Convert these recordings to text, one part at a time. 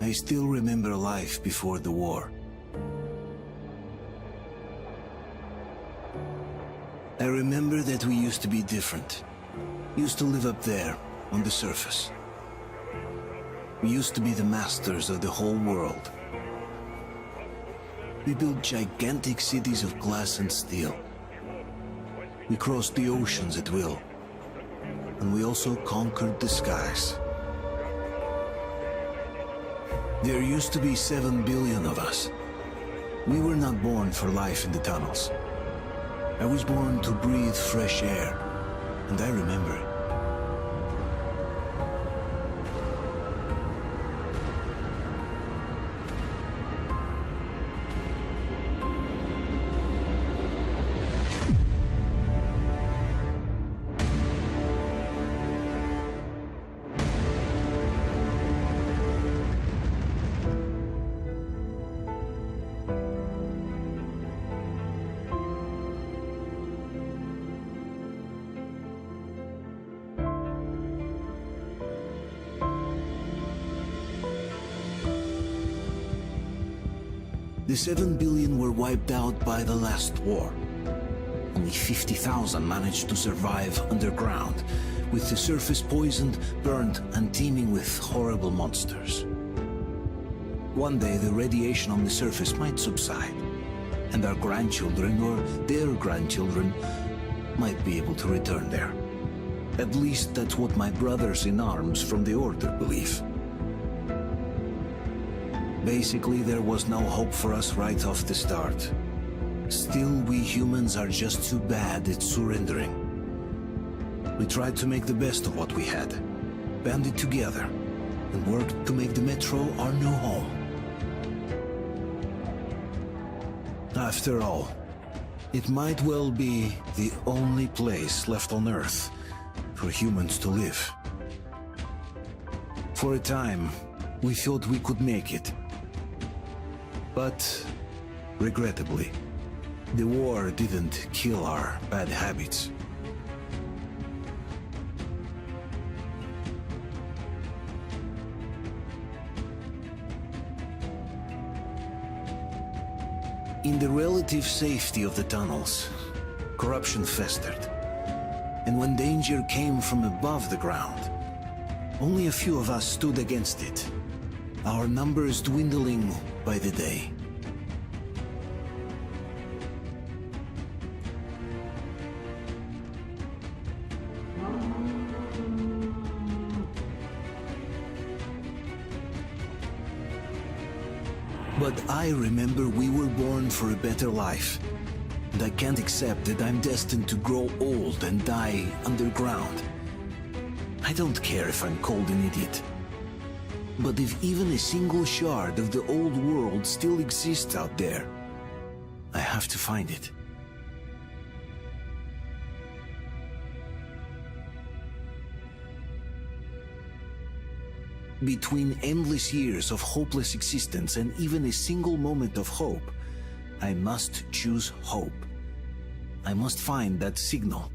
I still remember life before the war. I remember that we used to be different. Used to live up there, on the surface. We used to be the masters of the whole world. We built gigantic cities of glass and steel. We crossed the oceans at will. And we also conquered the skies. There used to be 7 billion of us. We were not born for life in the tunnels. I was born to breathe fresh air, and I remember it. The 7 billion were wiped out by the last war. Only 50,000 managed to survive underground, with the surface poisoned, burned, and teeming with horrible monsters. One day the radiation on the surface might subside, and our grandchildren or their grandchildren might be able to return there. At least that's what my brothers in arms from the Order believe. Basically, there was no hope for us right off the start. Still, we humans are just too bad at surrendering. We tried to make the best of what we had, banded together, and worked to make the Metro our new home. After all, it might well be the only place left on Earth for humans to live. For a time, we thought we could make it. But, regrettably, the war didn't kill our bad habits. In the relative safety of the tunnels, corruption festered. And when danger came from above the ground, only a few of us stood against it, our numbers dwindling by the day. But I remember we were born for a better life, and I can't accept that I'm destined to grow old and die underground. I don't care if I'm called an idiot. But if even a single shard of the old world still exists out there, I have to find it. Between endless years of hopeless existence and even a single moment of hope, I must choose hope. I must find that signal.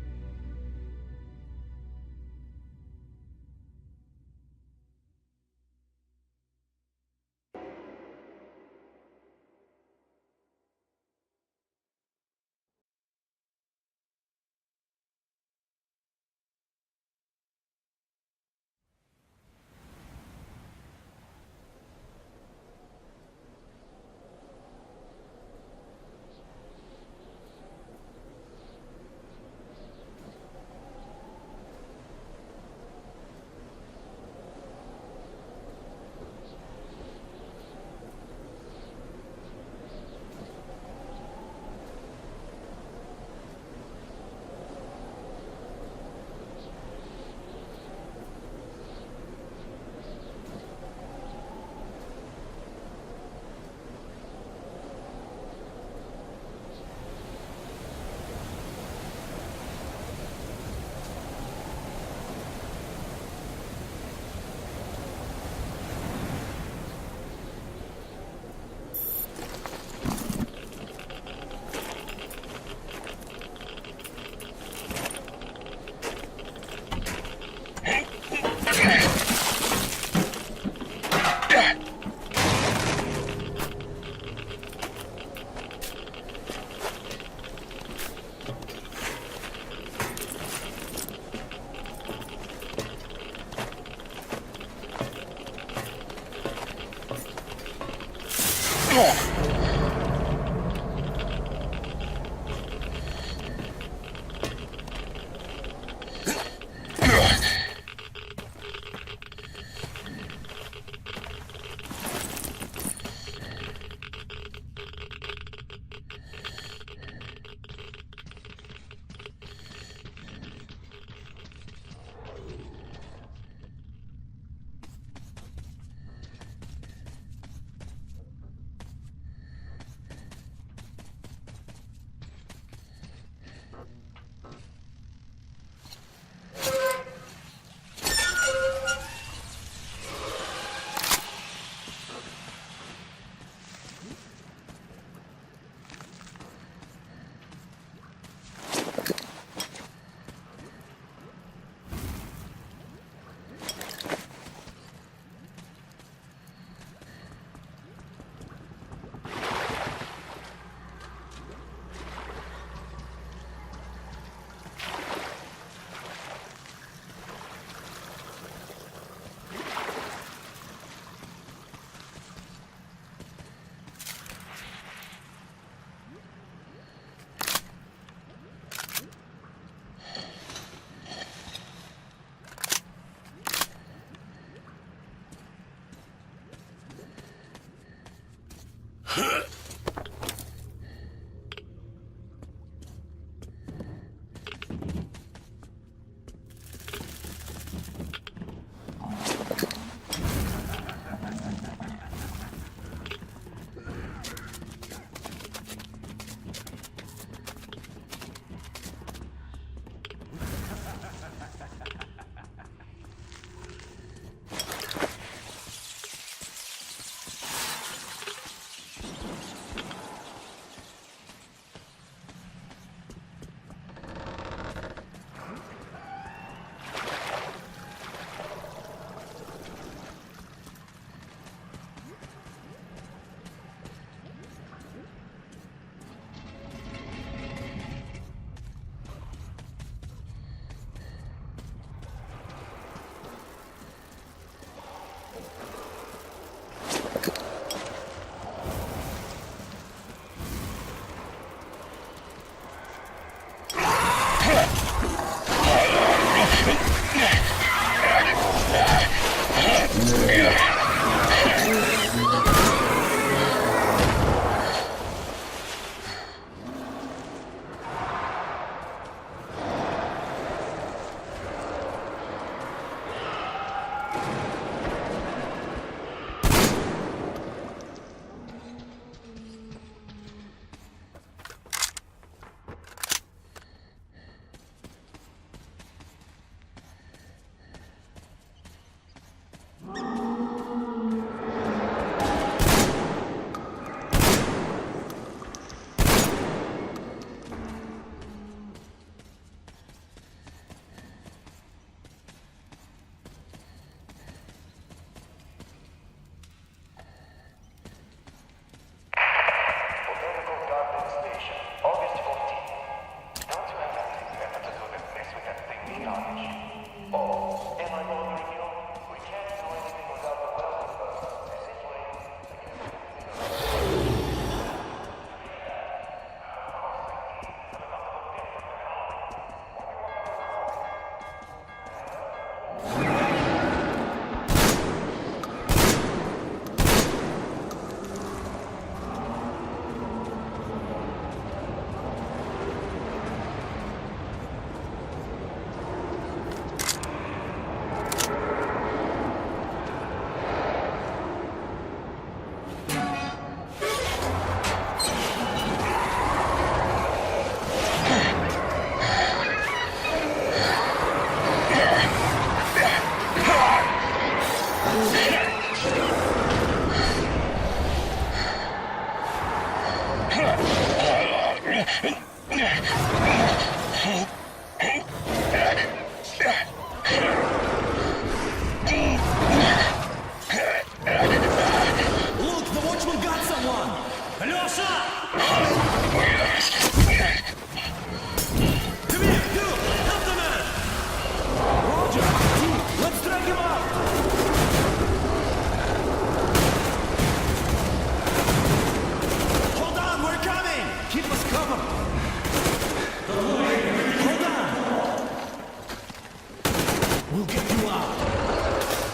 We'll get you out.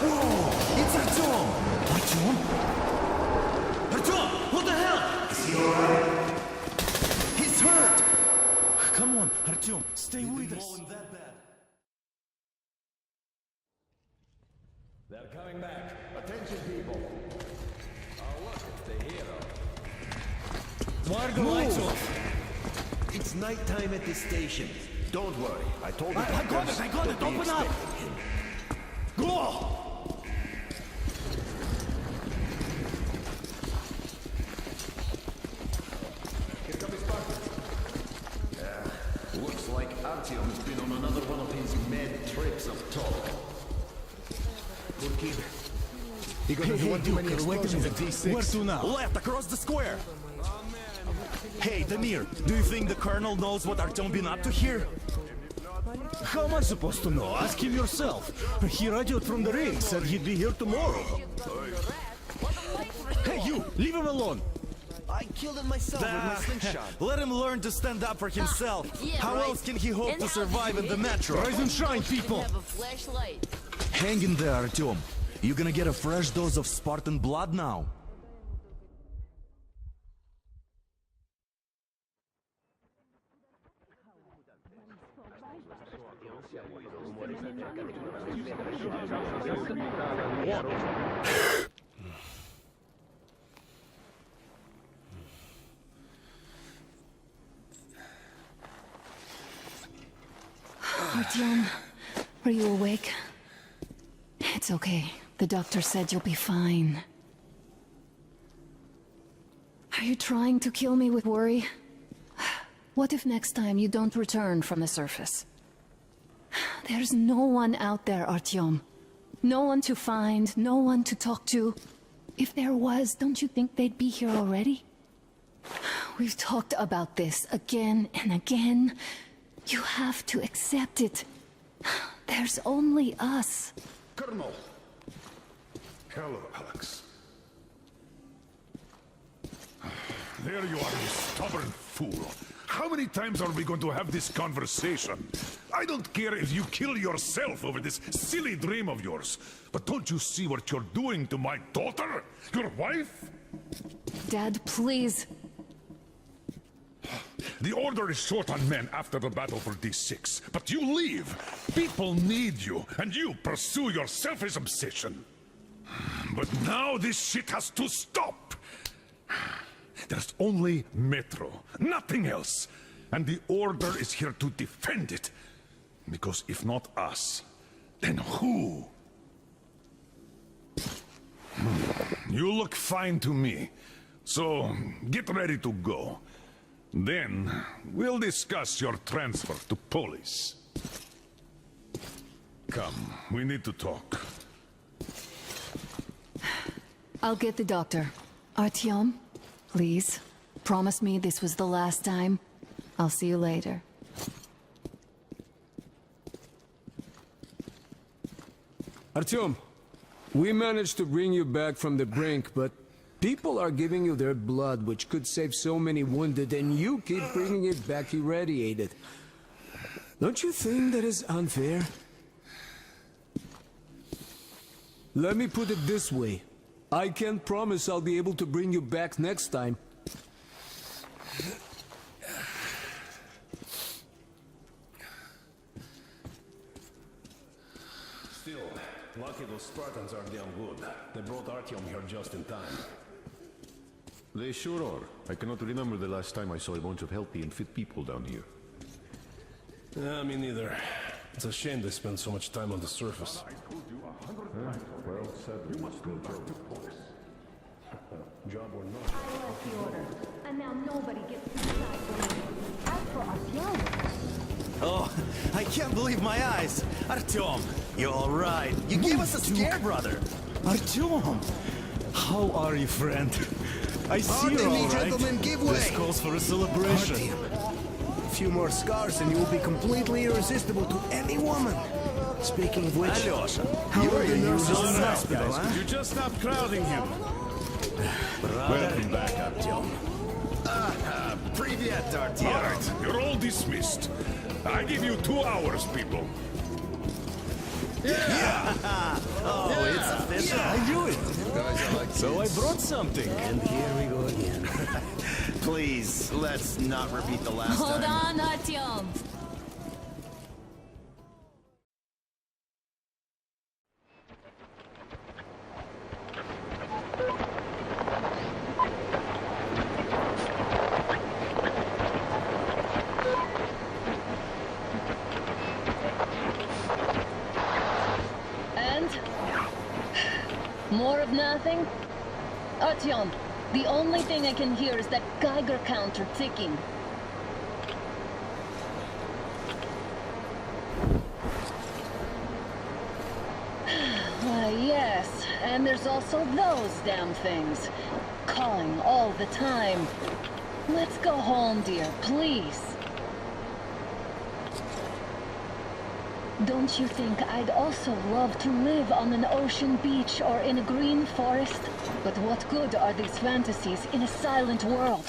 Whoa! It's Artyom! Artyom? Artyom! What the hell? Is he alright? He's hurt! Come on, Artyom, stay with us. They're coming back. Attention, people. Oh, look, it's the hero. Why are the lights off? It's nighttime at the station. Don't worry. I told you. I got it. Open up. Go! Here comes his partner. Looks like Artyom has been on another one of his mad trips of talk. Good kid. Hey, Duke, wait a minute. Where to now? Left, across the square! Hey, Damir, do you think the Colonel knows what Artyom been up to here? How am I supposed to know? Ask him yourself. He radioed from the ring, said he'd be here tomorrow. Hey, you! Leave him alone! I killed him myself with my slingshot. Let him learn to stand up for himself. How else can he hope to survive in the metro? Rise and shine, people! Have a flashlight. Hang in there, Artyom. You're gonna get a fresh dose of Spartan blood now. Artyom, are you awake? It's okay. The doctor said you'll be fine. Are you trying to kill me with worry? What if next time you don't return from the surface? There's no one out there, Artyom. No one to find, no one to talk to. If there was, don't you think they'd be here already? We've talked about this again and again. You have to accept it. There's only us. Colonel. Hello, Alex. There you are, you stubborn fool. How many times are we going to have this conversation? I don't care if you kill yourself over this silly dream of yours. But don't you see what you're doing to my daughter? Your wife? Dad, please. The Order is short on men after the battle for D6. But you leave. People need you, and you pursue your selfish obsession. But now this shit has to stop. There's only Metro, nothing else. And the Order is here to defend it. Because if not us, then who? You look fine to me. So, get ready to go. Then, we'll discuss your transfer to police. Come, we need to talk. I'll get the doctor. Artyom, please. Promise me this was the last time. I'll see you later. Artyom, we managed to bring you back from the brink, but people are giving you their blood, which could save so many wounded, and you keep bringing it back irradiated. Don't you think that is unfair? Let me put it this way. I can't promise I'll be able to bring you back next time. Still, lucky those Spartans are damn good. They brought Artyom here just in time. They sure are. I cannot remember the last time I saw a bunch of healthy and fit people down here. Me neither. It's a shame they spend so much time on the surface. Well said. You must go back to police. Job or not. I left the order, and now nobody gets inside when I ask for Artyom. Oh, I can't believe my eyes! Artyom, you're alright. You gave us a scare, brother! Artyom! How are you, friend? I see you're all right. Gentlemen, give way. This calls for a celebration. A few more scars and you will be completely irresistible to any woman. Speaking of which, Alyosha, how are the nurses in the All right, hospital, guys. huh? You just stopped crowding him. Welcome back, Artyom. Привет, Artyom. All right, you're all dismissed. I give you 2 hours, people. Oh, it's official. I knew it. So I brought something. And here we go again. Please, let's not repeat the last Hold time. on, Artyom. And? More of nothing? Artyom, the only thing I can hear is that Geiger counter ticking. Why, yes. And there's also those damn things. Calling all the time. Let's go home, dear, please. Don't you think I'd also love to live on an ocean beach or in a green forest? But what good are these fantasies in a silent world?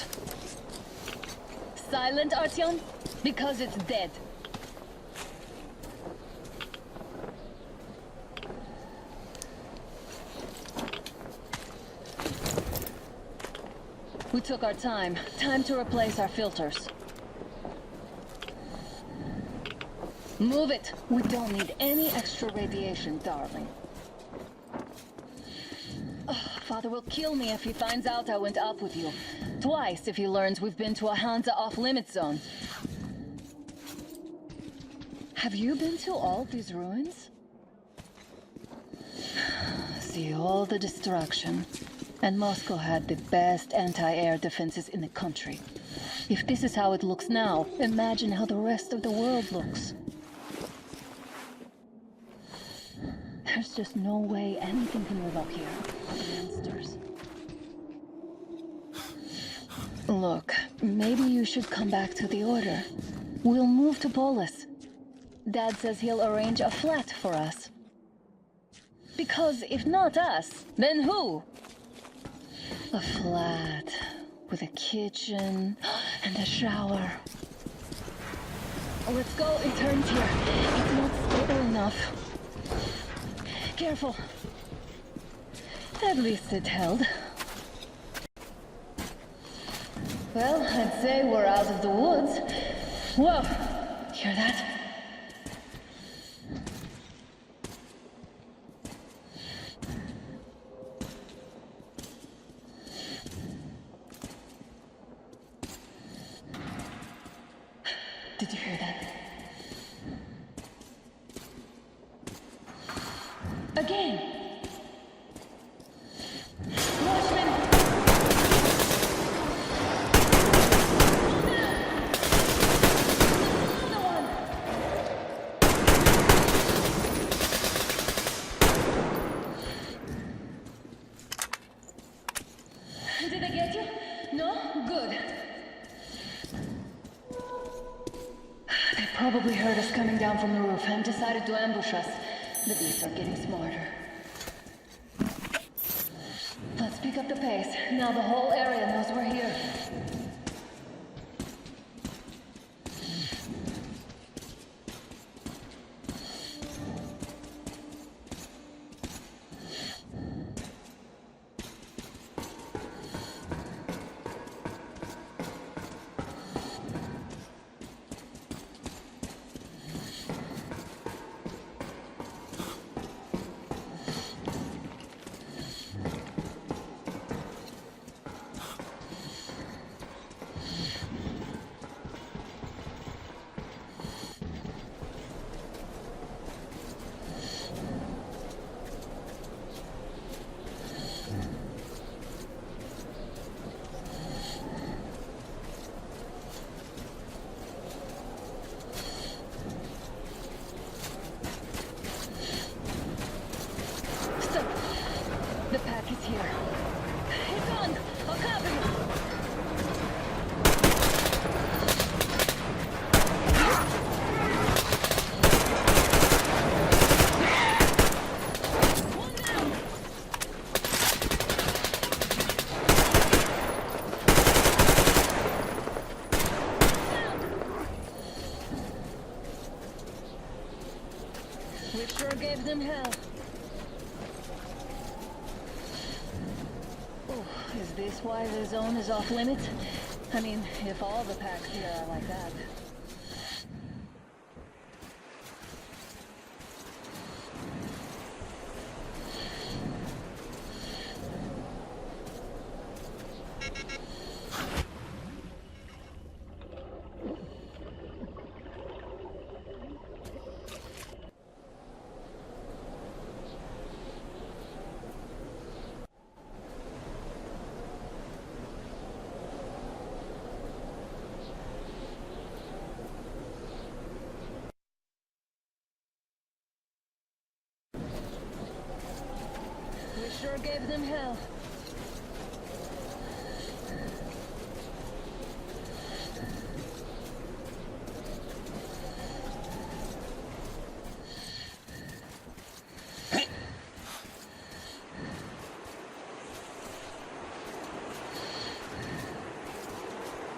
Silent, Artyom? Because it's dead. We took our time. Time to replace our filters. Move it! We don't need any extra radiation, darling. Oh, Father will kill me if he finds out I went up with you. Twice if he learns we've been to a Hansa off-limit zone. Have you been to all these ruins? See all the destruction. And Moscow had the best anti-air defenses in the country. If this is how it looks now, imagine how the rest of the world looks. There's just no way anything can live up here. The monsters. Look, maybe you should come back to the Order. We'll move to Polis. Dad says he'll arrange a flat for us. Because if not us, then who? A flat with a kitchen and a shower. Let's go, it turns here. It's not stable enough. Careful. At least it held. Well, I'd say we're out of the woods. Whoa! Hear that? Did you hear that? Again! Watchmen! Another one! Did they get you? No? Good. They probably heard us coming down from the roof and decided to ambush us. The beasts are getting smarter. Let's pick up the pace. Now the whole area knows we're here. them hell. Oh, is this why the zone is off limits? I mean, if all the packs here are like that. Sure gave them hell.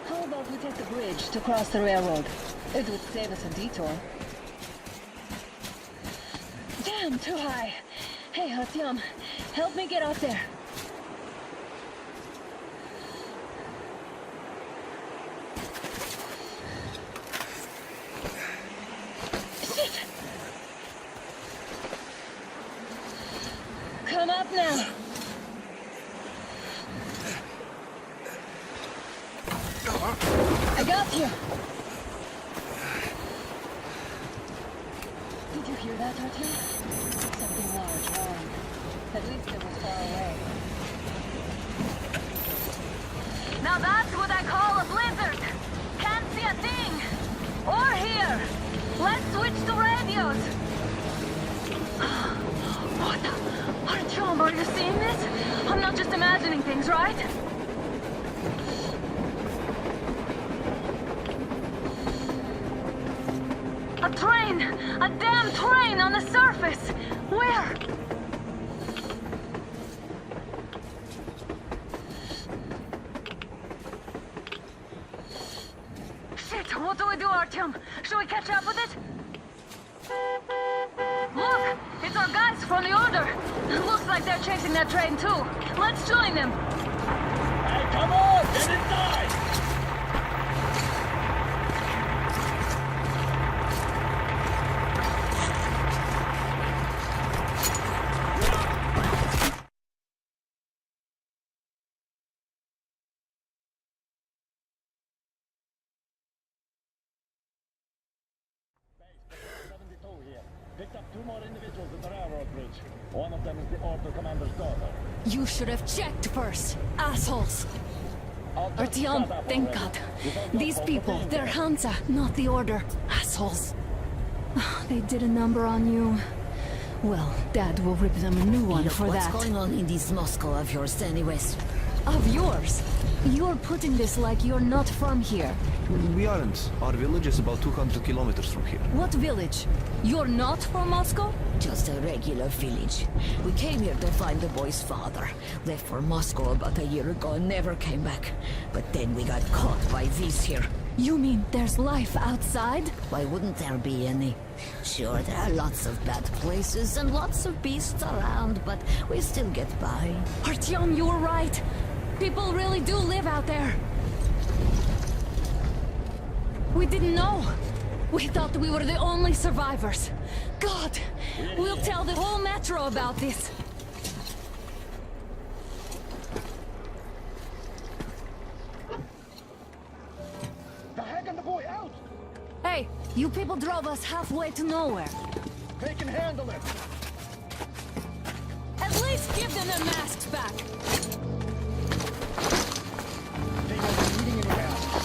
How about we take the bridge to cross the railroad? It would save us a detour. Damn, too high. Hey, Artyom, help me get up there. Shit! Come up now. I got you. Did you hear that, Artyom? Something large roaring. At least it was far away. Now that's what I call a blizzard. Can't see a thing. Or hear. Let's switch to radios. What the? Artyom, are you seeing this? I'm not just imagining things, right? A train! A damn train on the surface! Where? Shit! What do we do, Artyom? Should we catch up with it? Look! It's our guys from the Order! Looks like they're chasing that train too. Let's join them! Hey, come on! Get inside! Picked up 2 more individuals at the railroad bridge. One of them is the Order commander's daughter. You should have checked first, assholes! Artyom, thank God. These people, they're Hansa, not the Order. Assholes. They did a number on you. Well, Dad will rip them a new one for that. What's going on in this Moscow of yours anyways? Of yours? You're putting this like you're not from here. We aren't. Our village is about 200 kilometers from here. What village? You're not from Moscow? Just a regular village. We came here to find the boy's father. Left for Moscow about a year ago and never came back. But then we got caught by these here. You mean there's life outside? Why wouldn't there be any? Sure, there are lots of bad places and lots of beasts around, but we still get by. Artyom, you were right. People really do live out there. We didn't know. We thought we were the only survivors. God, we'll tell the whole metro about this. The hag and the boy out! Hey, you people drove us halfway to nowhere. They can handle it! At least give them their masks back. They won't be needing any masks.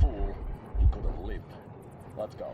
Fool, you could have lived. Let's go.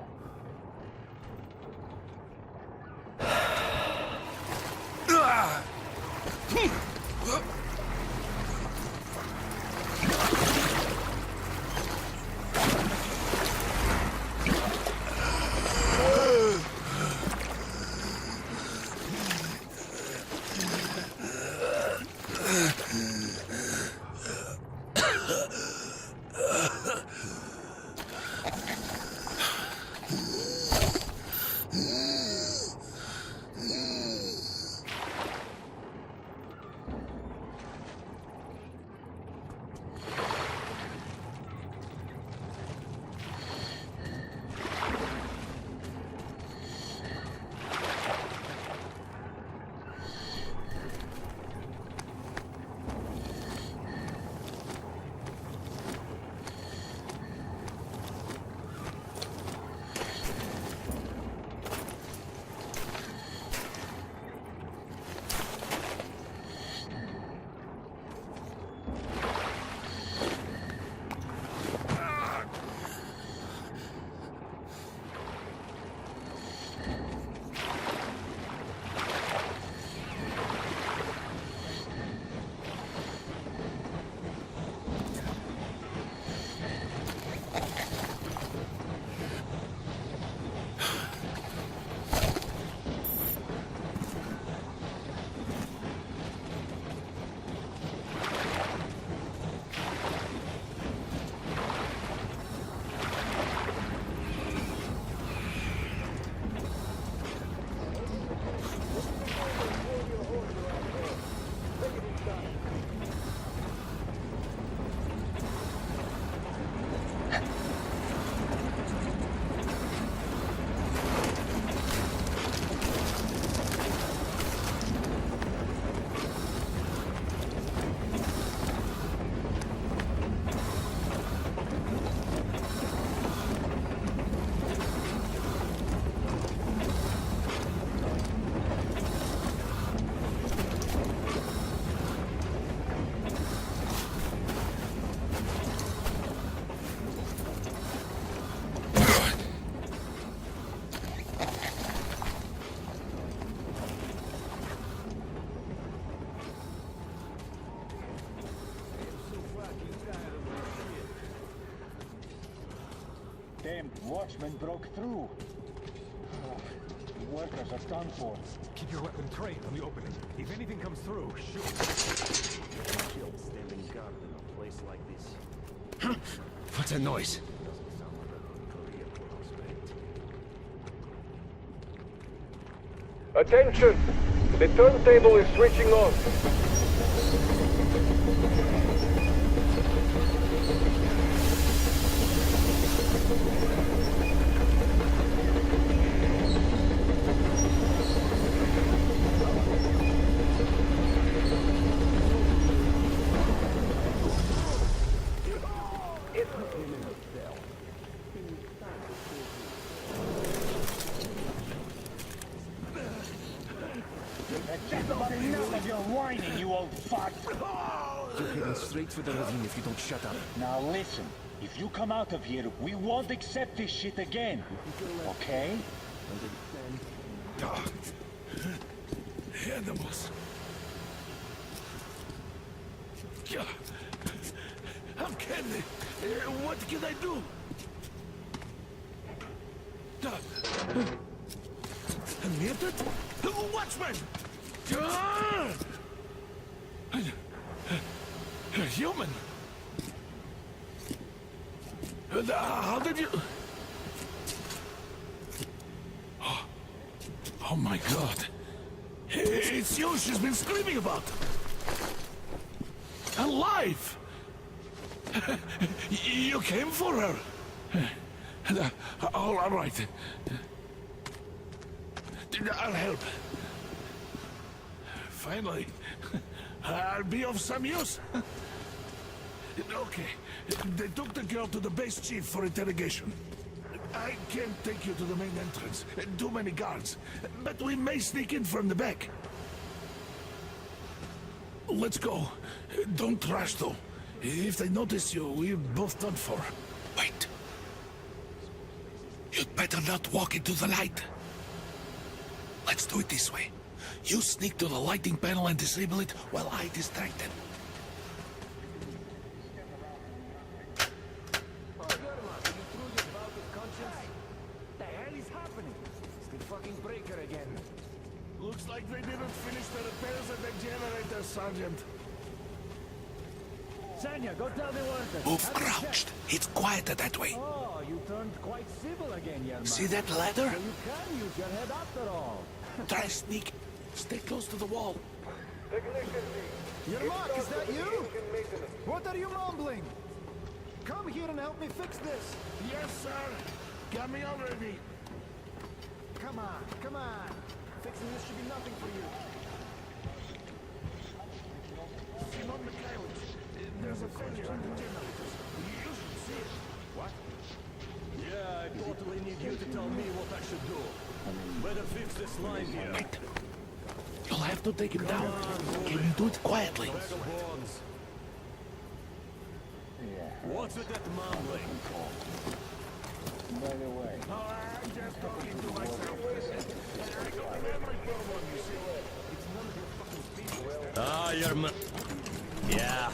Damn watchmen broke through. The workers are done for. Keep your weapon trained on the opening. If anything comes through, shoot. Killed standing guard in a place like this. What's that noise? Doesn't sound like a career prospect. Attention! The turntable is switching on. That's about enough of your whining, you old fuck! You're heading straight for the ravine if you don't shut up. Now listen, if you come out of here, we won't accept this shit again. Okay? Animals. How can they? What can I do? Muted? Watchman! Human? How did you... Oh my god. It's you she's been screaming about. Alive! You came for her. All right. I'll help. Finally, I'll be of some use. Okay, they took the girl to the base chief for interrogation. I can't take you to the main entrance. Too many guards. But we may sneak in from the back. Let's go. Don't rush, though. If they notice you, we're both done for. Wait. You'd better not walk into the light. Let's do it this way. You sneak to the lighting panel and disable it while I distract them. The hell is happening? It's the fucking breaker again. Looks like they didn't finish the repairs at the generator, Sergeant. Sanya, go tell the workers. Move crouched. It's quieter that way. Oh, you turned quite civil again, young man. See that ladder? So you can use your head after all. Try sneak. Stay close to the wall. Yermak, is that you? What are you mumbling? Come here and help me fix this. Yes, sir. Got me already. Come on, come on. Fixing this should be nothing for you. Simon Mikhailovich, there's a failure in the generators. You should see it. What? Yeah, I totally need you to tell me what I should do. Better fix this line here. Wait. You'll have to take him down. Can you do it quietly? What's with that mumbling? By the way. Oh, I'm just talking to myself. I got the memory problem, you see. It's none of your fucking business. Ah, yeah.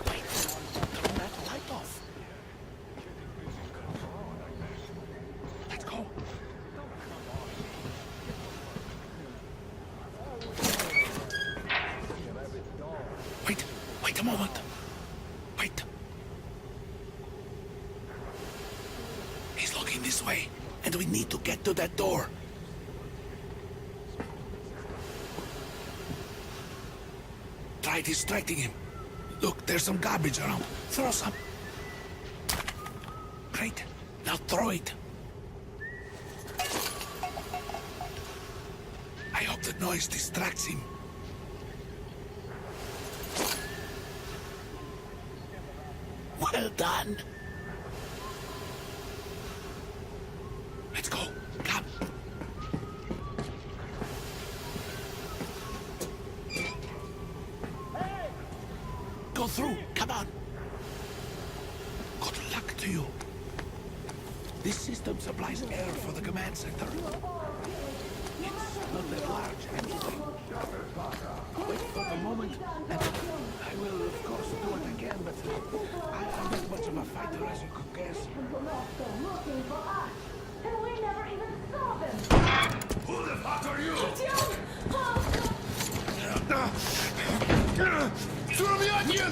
Wait. Turn that light off. Let's go. Wait a moment. Wait. He's looking this way, and we need to get to that door. Try distracting him. Look, there's some garbage around. Throw some. Great. Now throw it. I hope the noise distracts him. Well done. Let's go. Come. Go through. Come on. Good luck to you. This system supplies air for the command center. It's not that large anything. Wait for the moment, and I will, of course, do it again, but I'm not much of a fighter as you could guess. looking for us, and we never even saw them. Who the fuck are you? Throw me at you!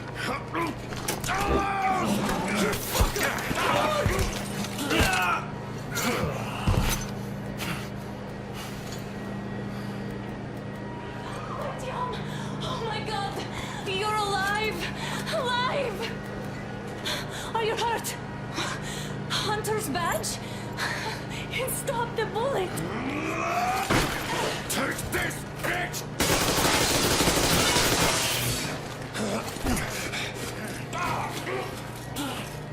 Oh my god! You're alive! Alive! Are you hurt? Hunter's badge? It stopped the bullet! Take this, bitch!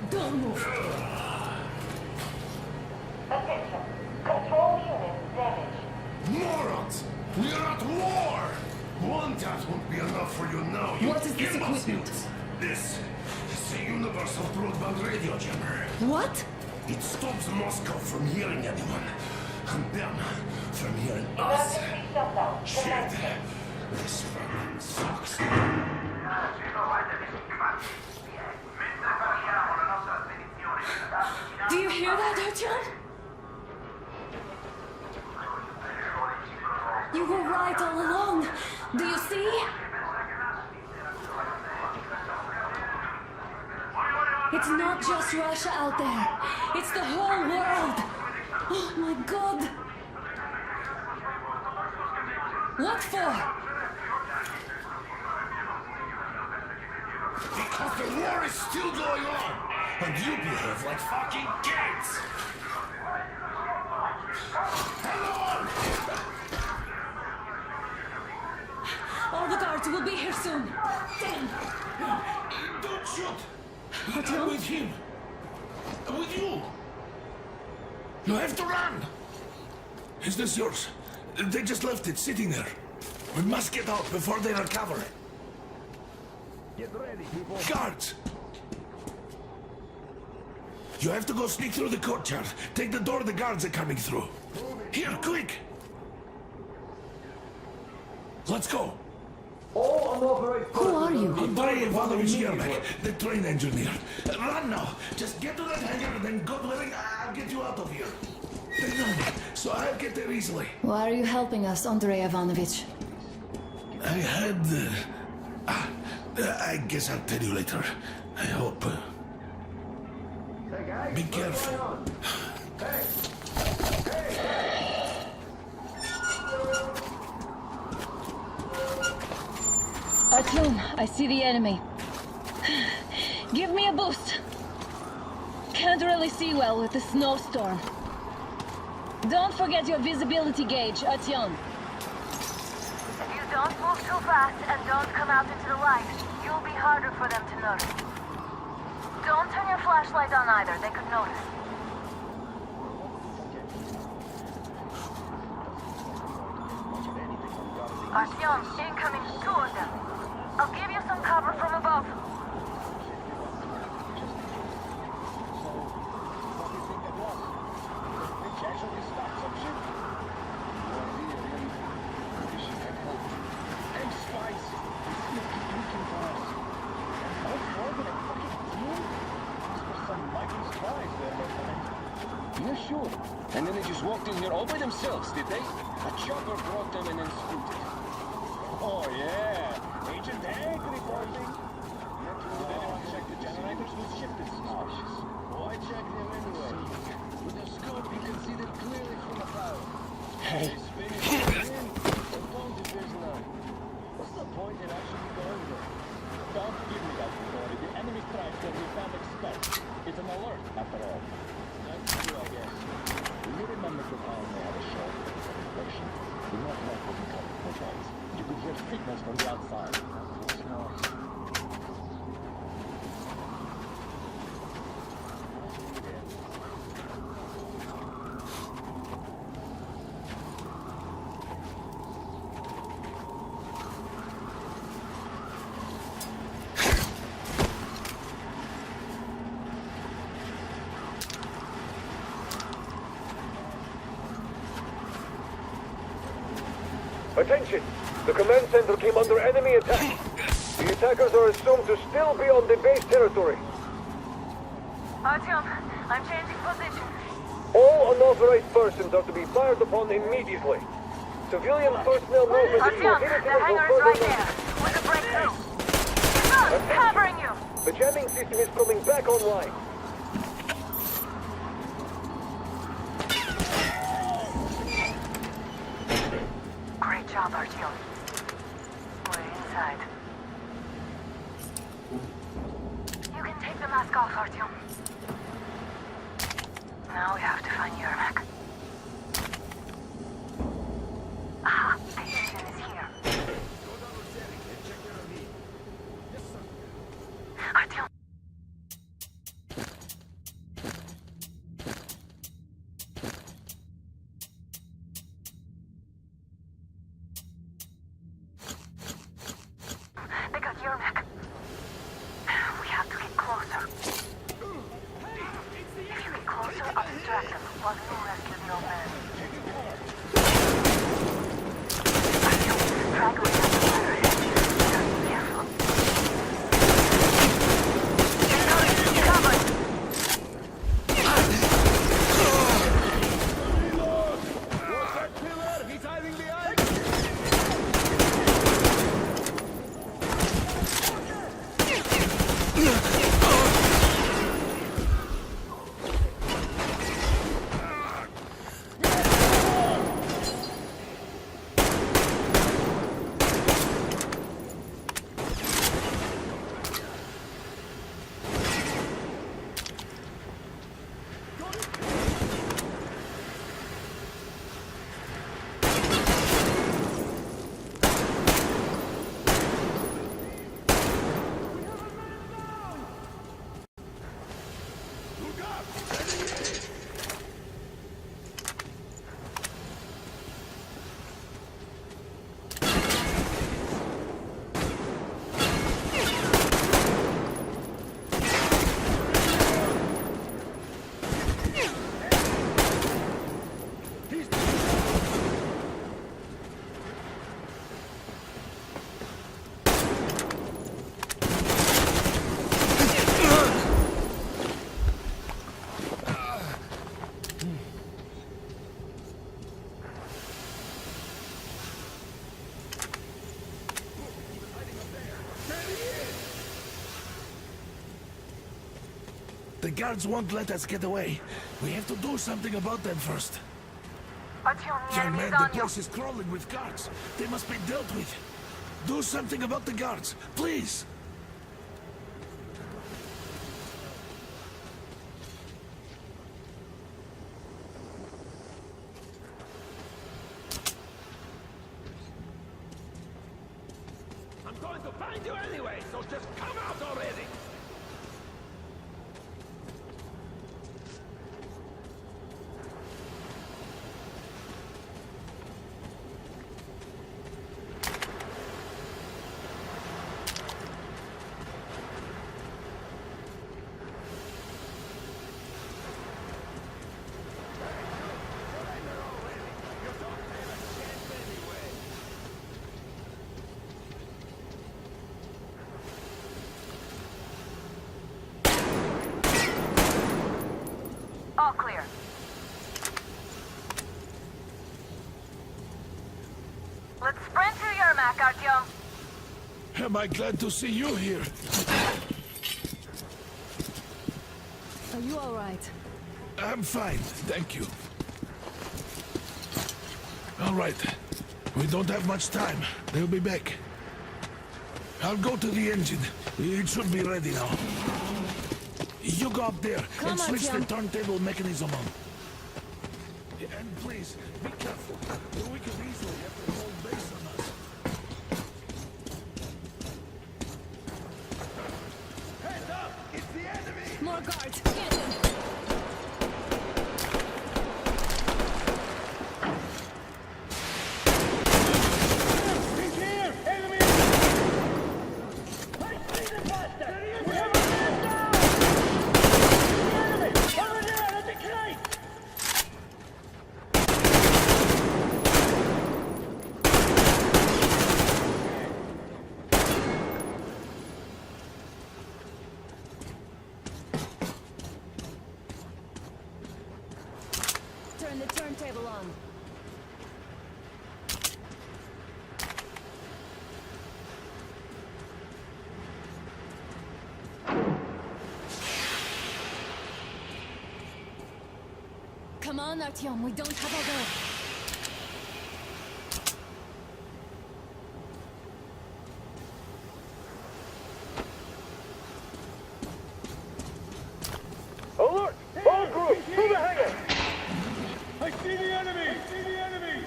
Don't move. Attention. Control unit damaged. Morons! We are at war! One task won't be enough for you now, you What is this imbeciles. equipment? This is a universal broadband radio jammer. What? It stops Moscow from hearing anyone, and them from hearing us. Emergency shutdown. Shit. This fucking sucks. Do you hear that, Artyom? You were right all along. Do you see? It's not just Russia out there. It's the whole world. Oh my god. What for? Because the war is still going on, and you behave like fucking kids. Hello! All the guards will be here soon. Damn. Don't shoot! Artyom? I'm with him. I'm with you. You have to run. Is this yours? They just left it sitting there. We must get out before they recover it. Get ready, people. Guards! You have to go sneak through the courtyard. Take the door the guards are coming through. Here, quick! Let's go. Who are you? Andrei Ivanovich Yermak, the train engineer. Run now. Just get to that hangar and then God willing, I'll get you out of here. They know me, so I'll get there easily. Why are you helping us, Andrei Ivanovich? I had... I guess I'll tell you later. I hope. Be careful. Artyom, I see the enemy. Give me a boost. Can't really see well with the snowstorm. Don't forget your visibility gauge, Artyom. If you don't move too fast and don't come out into the light, you'll be harder for them to notice. Don't turn your flashlight on either, they could notice. Artyom, incoming, 2 of them. I'll give you some cover from above. Yeah, sure. And then they just walked in here all by themselves, did they? A chopper brought them and then scooted. Oh, yeah. Agent Hank reporting. Did anyone check the generators? Whose shift is suspicious? Oh, I checked them anyway. With the scope, you can see them clearly from above. Hey. They spin it in, or don't if there's none. What's the point in actually going there? Don't give me that story. The enemy strikes that we can't expect. It's an alert, after all. That's true, I guess. Do you remember the time they had a short inflation? The network wasn't covered for days. You could hear signals from the outside. Attention! The command center came under enemy attack. The attackers are assumed to still be on the base territory. Artyom, I'm changing position. All unauthorized persons are to be fired upon immediately. Civilian personnel movement is Artyom, the prohibited hangar until is right further there. notice. We can break through. Gun, covering you. The jamming system is coming back online. Great job, Artyom. We're inside. You can take the mask off, Artyom. Now we have to find Yermak. Aha, the engine is here. Artyom. They got Yermak. We have to get closer. If you get closer, I'll distract them while you rescue the old man. Artyom, try going down the ladder. Just be careful. Cover! The guards won't let us get away. We have to do something about them first. Artyom, the Young enemy's man, the on you. place is crawling with guards. They must be dealt with. Do something about the guards, please. I'm going to find you anyway, so just come out already! All clear. Let's sprint to Yermak, Artyom. Am I glad to see you here? Are you all right? I'm fine, thank you. All right. We don't have much time. They'll be back. I'll go to the engine. It should be ready now. You go up there Come and on, switch the Tim. turntable mechanism on. Yeah, and please, be careful. We could easily have the whole base on us. Heads up! It's the enemy! More guards! Get them! He's here! Enemy! I see the bastard! We have a man down! The enemy! Over there at the crate! turn the turntable on. Come on, Artyom, we don't have all day. Alert! All groups, to the hangar! I see the enemy! I see the enemy!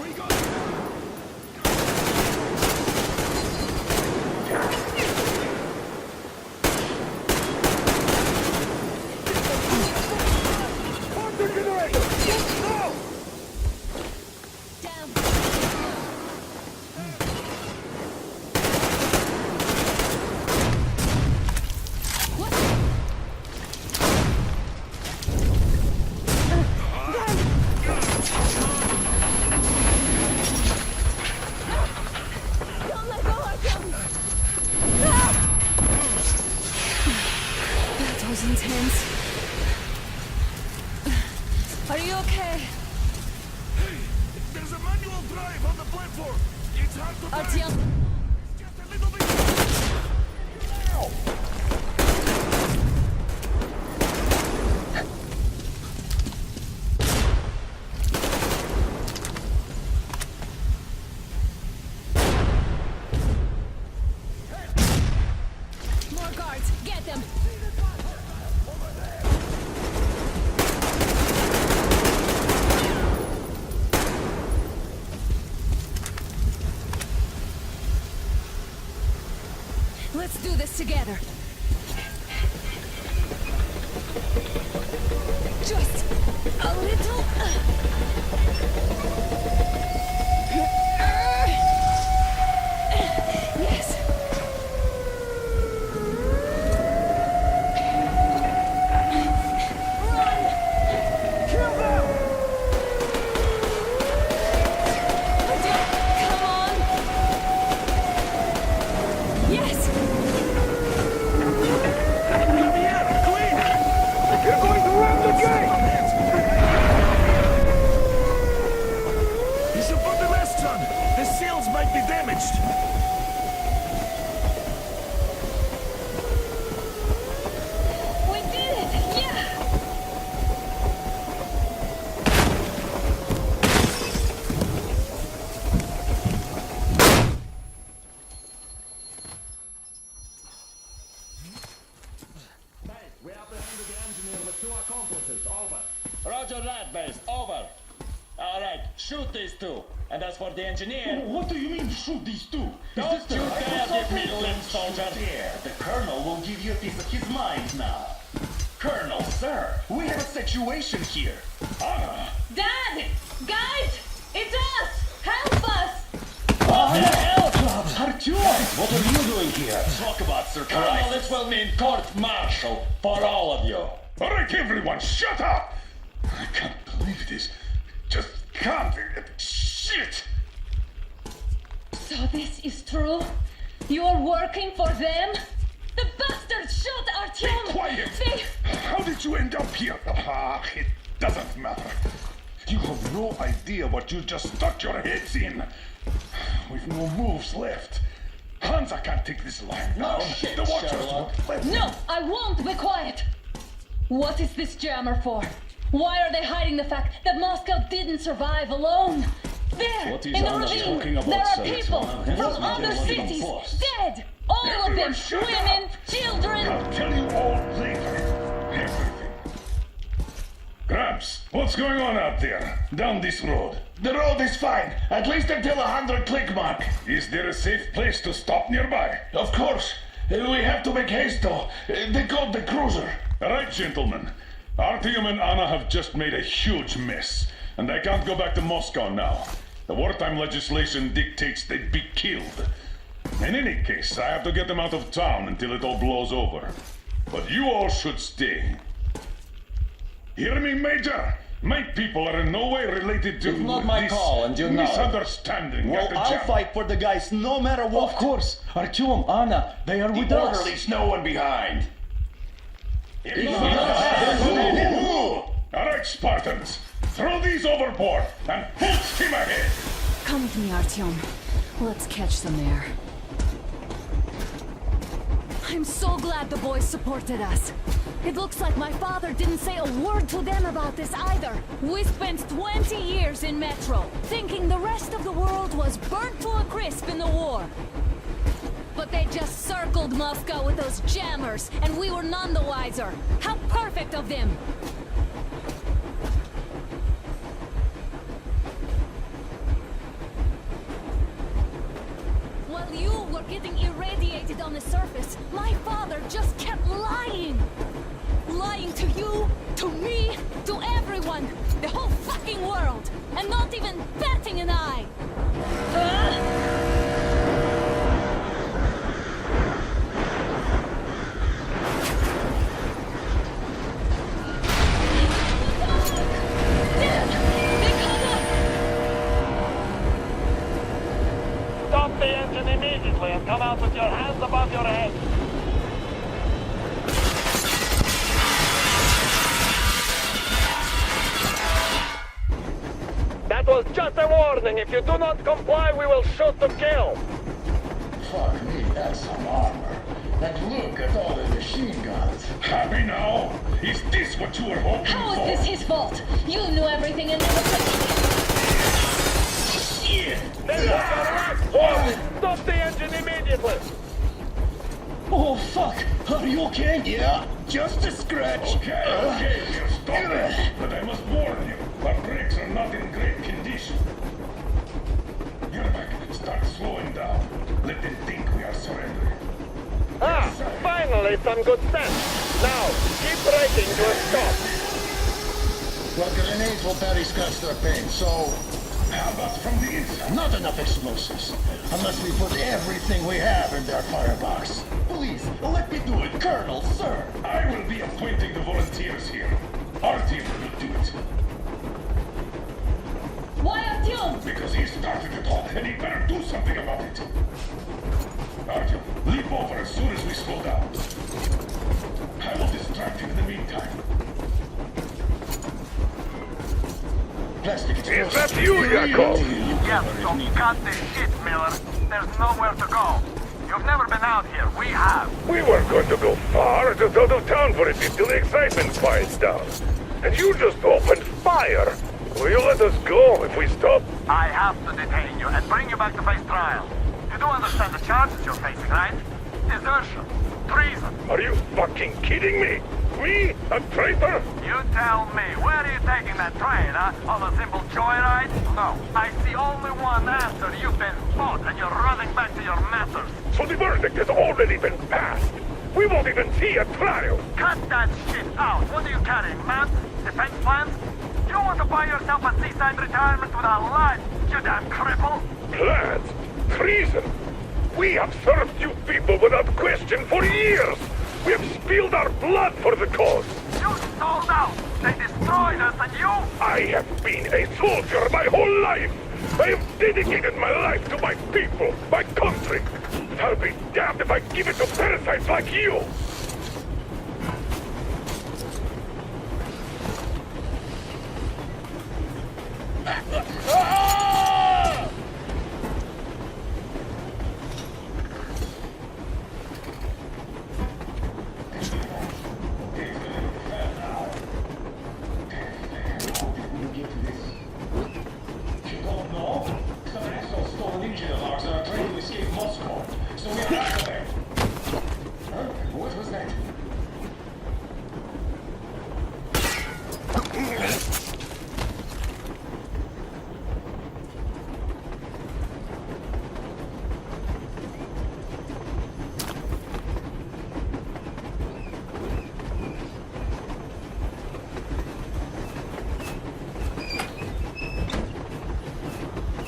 We got Counter generator! Now! Down. Don't let go, Artyom! That was intense. Are you okay? Hey! There's a manual drive on the platform! It's hard to drive! Artyom! Just a little bit... More guards! Get them! Let's do this together. Just a little. Yes. Run! Kill them! Come on! Yes! You're going to ram the gate! You should put the mast on! The sails might be damaged! We did it! Yeah! We apprehended the engineer with 2 accomplices. Over. Roger that, base. Over. All right, shoot these 2. And as for the engineer... What do you mean, shoot these 2? Don't you dare give me lip, soldier! The Colonel will give you a piece of his mind now. Colonel, sir, we have a situation here. Dad! Guys! It's us! Help us! What the hell? Artyom, what are you doing here? Talk about surprise. Colonel, this will mean court-martial for all of you. All right, everyone, shut up! I can't believe this. Just can't. Shit! So this is true? You're working for them? The bastards shot Artyom! Be quiet! How did you end up here? It doesn't matter. You have no idea what you just stuck your heads in. We've no moves left. Hansa can't take this line. No shit, the Watchers Sherlock. won't let No, them. I won't be quiet! What is this jammer for? Why are they hiding the fact that Moscow didn't survive alone? There, What is in the Anna ravine, talking about, there are sir? people It's from not other just cities, forced. dead! All of them, Everyone shut up! women, children! I'll tell you all later. Everything. Gramps, what's going on out there? Down this road? The road is fine, at least until 100 click mark. Is there a safe place to stop nearby? Of course. We have to make haste though. They called the cruiser. All right, gentlemen. Artyom and Anna have just made a huge mess, and they can't go back to Moscow now. The wartime legislation dictates they'd be killed. In any case, I have to get them out of town until it all blows over. But you all should stay. Hear me, Major? My people are in no way related to It's not my this call, and you know it. misunderstanding. Well, at the I'll jam. fight for the guys no matter what. Of course. Artyom, Anna, they are with us. Leaves no one behind. If you- Spartans! Throw these overboard and full steam ahead! Come with me, Artyom. Let's catch some air. I'm so glad the boys supported us. It looks like my father didn't say a word to them about this either. We spent 20 years in Metro, thinking the rest of the world was burnt to a crisp in the war. But they just circled Moscow with those jammers, and we were none the wiser. How perfect of them! While you were getting irradiated on the surface, my father just kept lying! Lying to you, to me, to everyone! The whole fucking world! And not even batting an eye! Stop the engine immediately and come out with your hands above your head. That was just a warning. If you do not comply, we will shoot to kill. Fuck me, that's some armor. And look at all the machine guns. Happy now? Is this what you were hoping How for? is this his fault? You knew everything and never touched Shit! There is your last warning. Stop the engine immediately. Oh, fuck! Are you okay? Yeah, just a scratch. Okay, here, stop it. But I must warn you, our brakes are not in great condition. Yermak, start slowing down. Let them think we are surrendering. Ah, finally some good sense. Now, keep braking to a stop. Well, grenades will barely scratch their paint, so... How about from the inside? Not enough explosives. Unless we put everything we have in their firebox. Please, let me do it, Colonel, sir. I will be appointing the volunteers here. Our team will do it. Why Artyom? Because he started it all, and he better do something about it. Artyom, leap over as soon as we slow down. I will distract him in the meantime. Plastic Is that you, Yakov? Yes, so cut this shit, Miller. There's nowhere to go. You've never been out here. We have. We weren't going to go far, just out of town for a bit till the excitement quiets down. And you just opened fire. Will you let us go if we stop? I have to detain you and bring you back to face trial. You do understand the charges you're facing, right? Desertion. Treason. Are you fucking kidding me? Me? A traitor? You tell me, where are you taking that train, huh? On a simple joyride? No, I see only one answer. You've been fought and you're running back to your masters. So the verdict has already been passed. We won't even see a trial. Cut that shit out. What are you carrying, maps? Defense plans? You want to buy yourself a seaside retirement without life, you damn cripple? Plans? Treason? We have served you people without question for years. We have spilled our blood for the cause. You sold out. They destroyed us and you... I have been a soldier my whole life. I have dedicated my life to my people, my country. I'll be damned if I give it to parasites like you.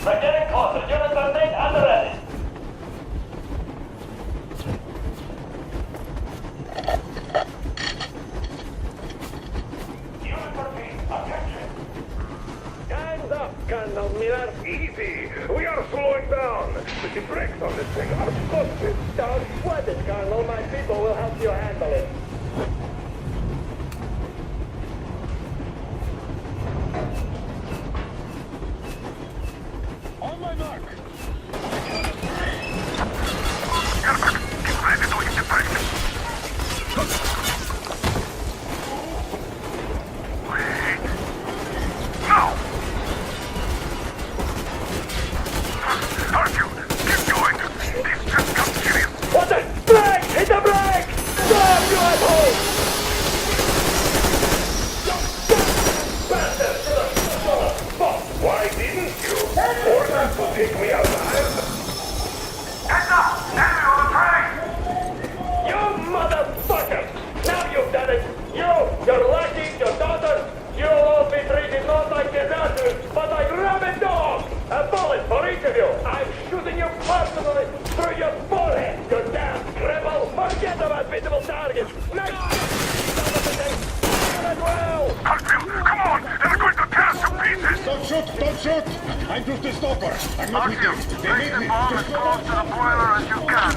They're getting closer. Units are made and ready. Unit 13, attention. Hands up, Colonel Miller. Easy. We are slowing down. But the brakes on this thing are busted. Don't sweat it, Colonel. My people will help you handle it. Artyom, come on! They're going to tear us to pieces! Don't shoot! Don't shoot! I'm just a stalker. I'm not with Artyom, you. They place need the me. bomb as Just go close to the boiler as you can.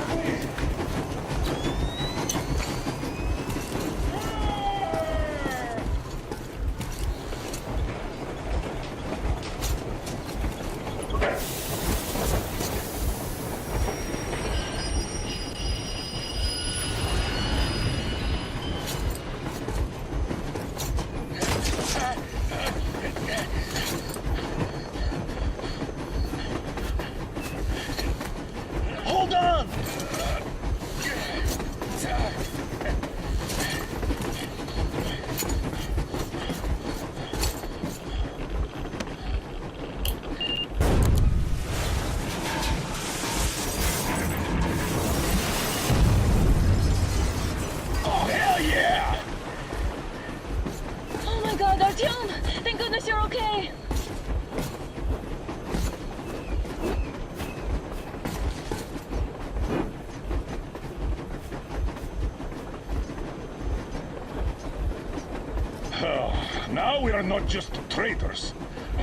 Hold on! Oh, hell yeah! Oh my god, Artyom! Thank goodness you're okay! Now we are not just traitors.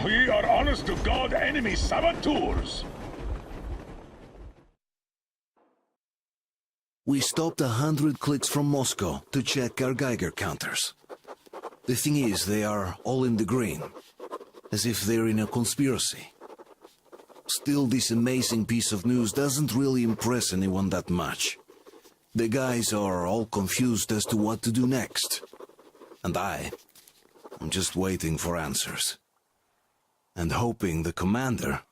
We are honest-to-God enemy saboteurs. We stopped 100 clicks from Moscow to check our Geiger counters. The thing is, they are all in the green, as if they're in a conspiracy. Still, this amazing piece of news doesn't really impress anyone that much. The guys are all confused as to what to do next. And I'm just waiting for answers. And hoping the commander,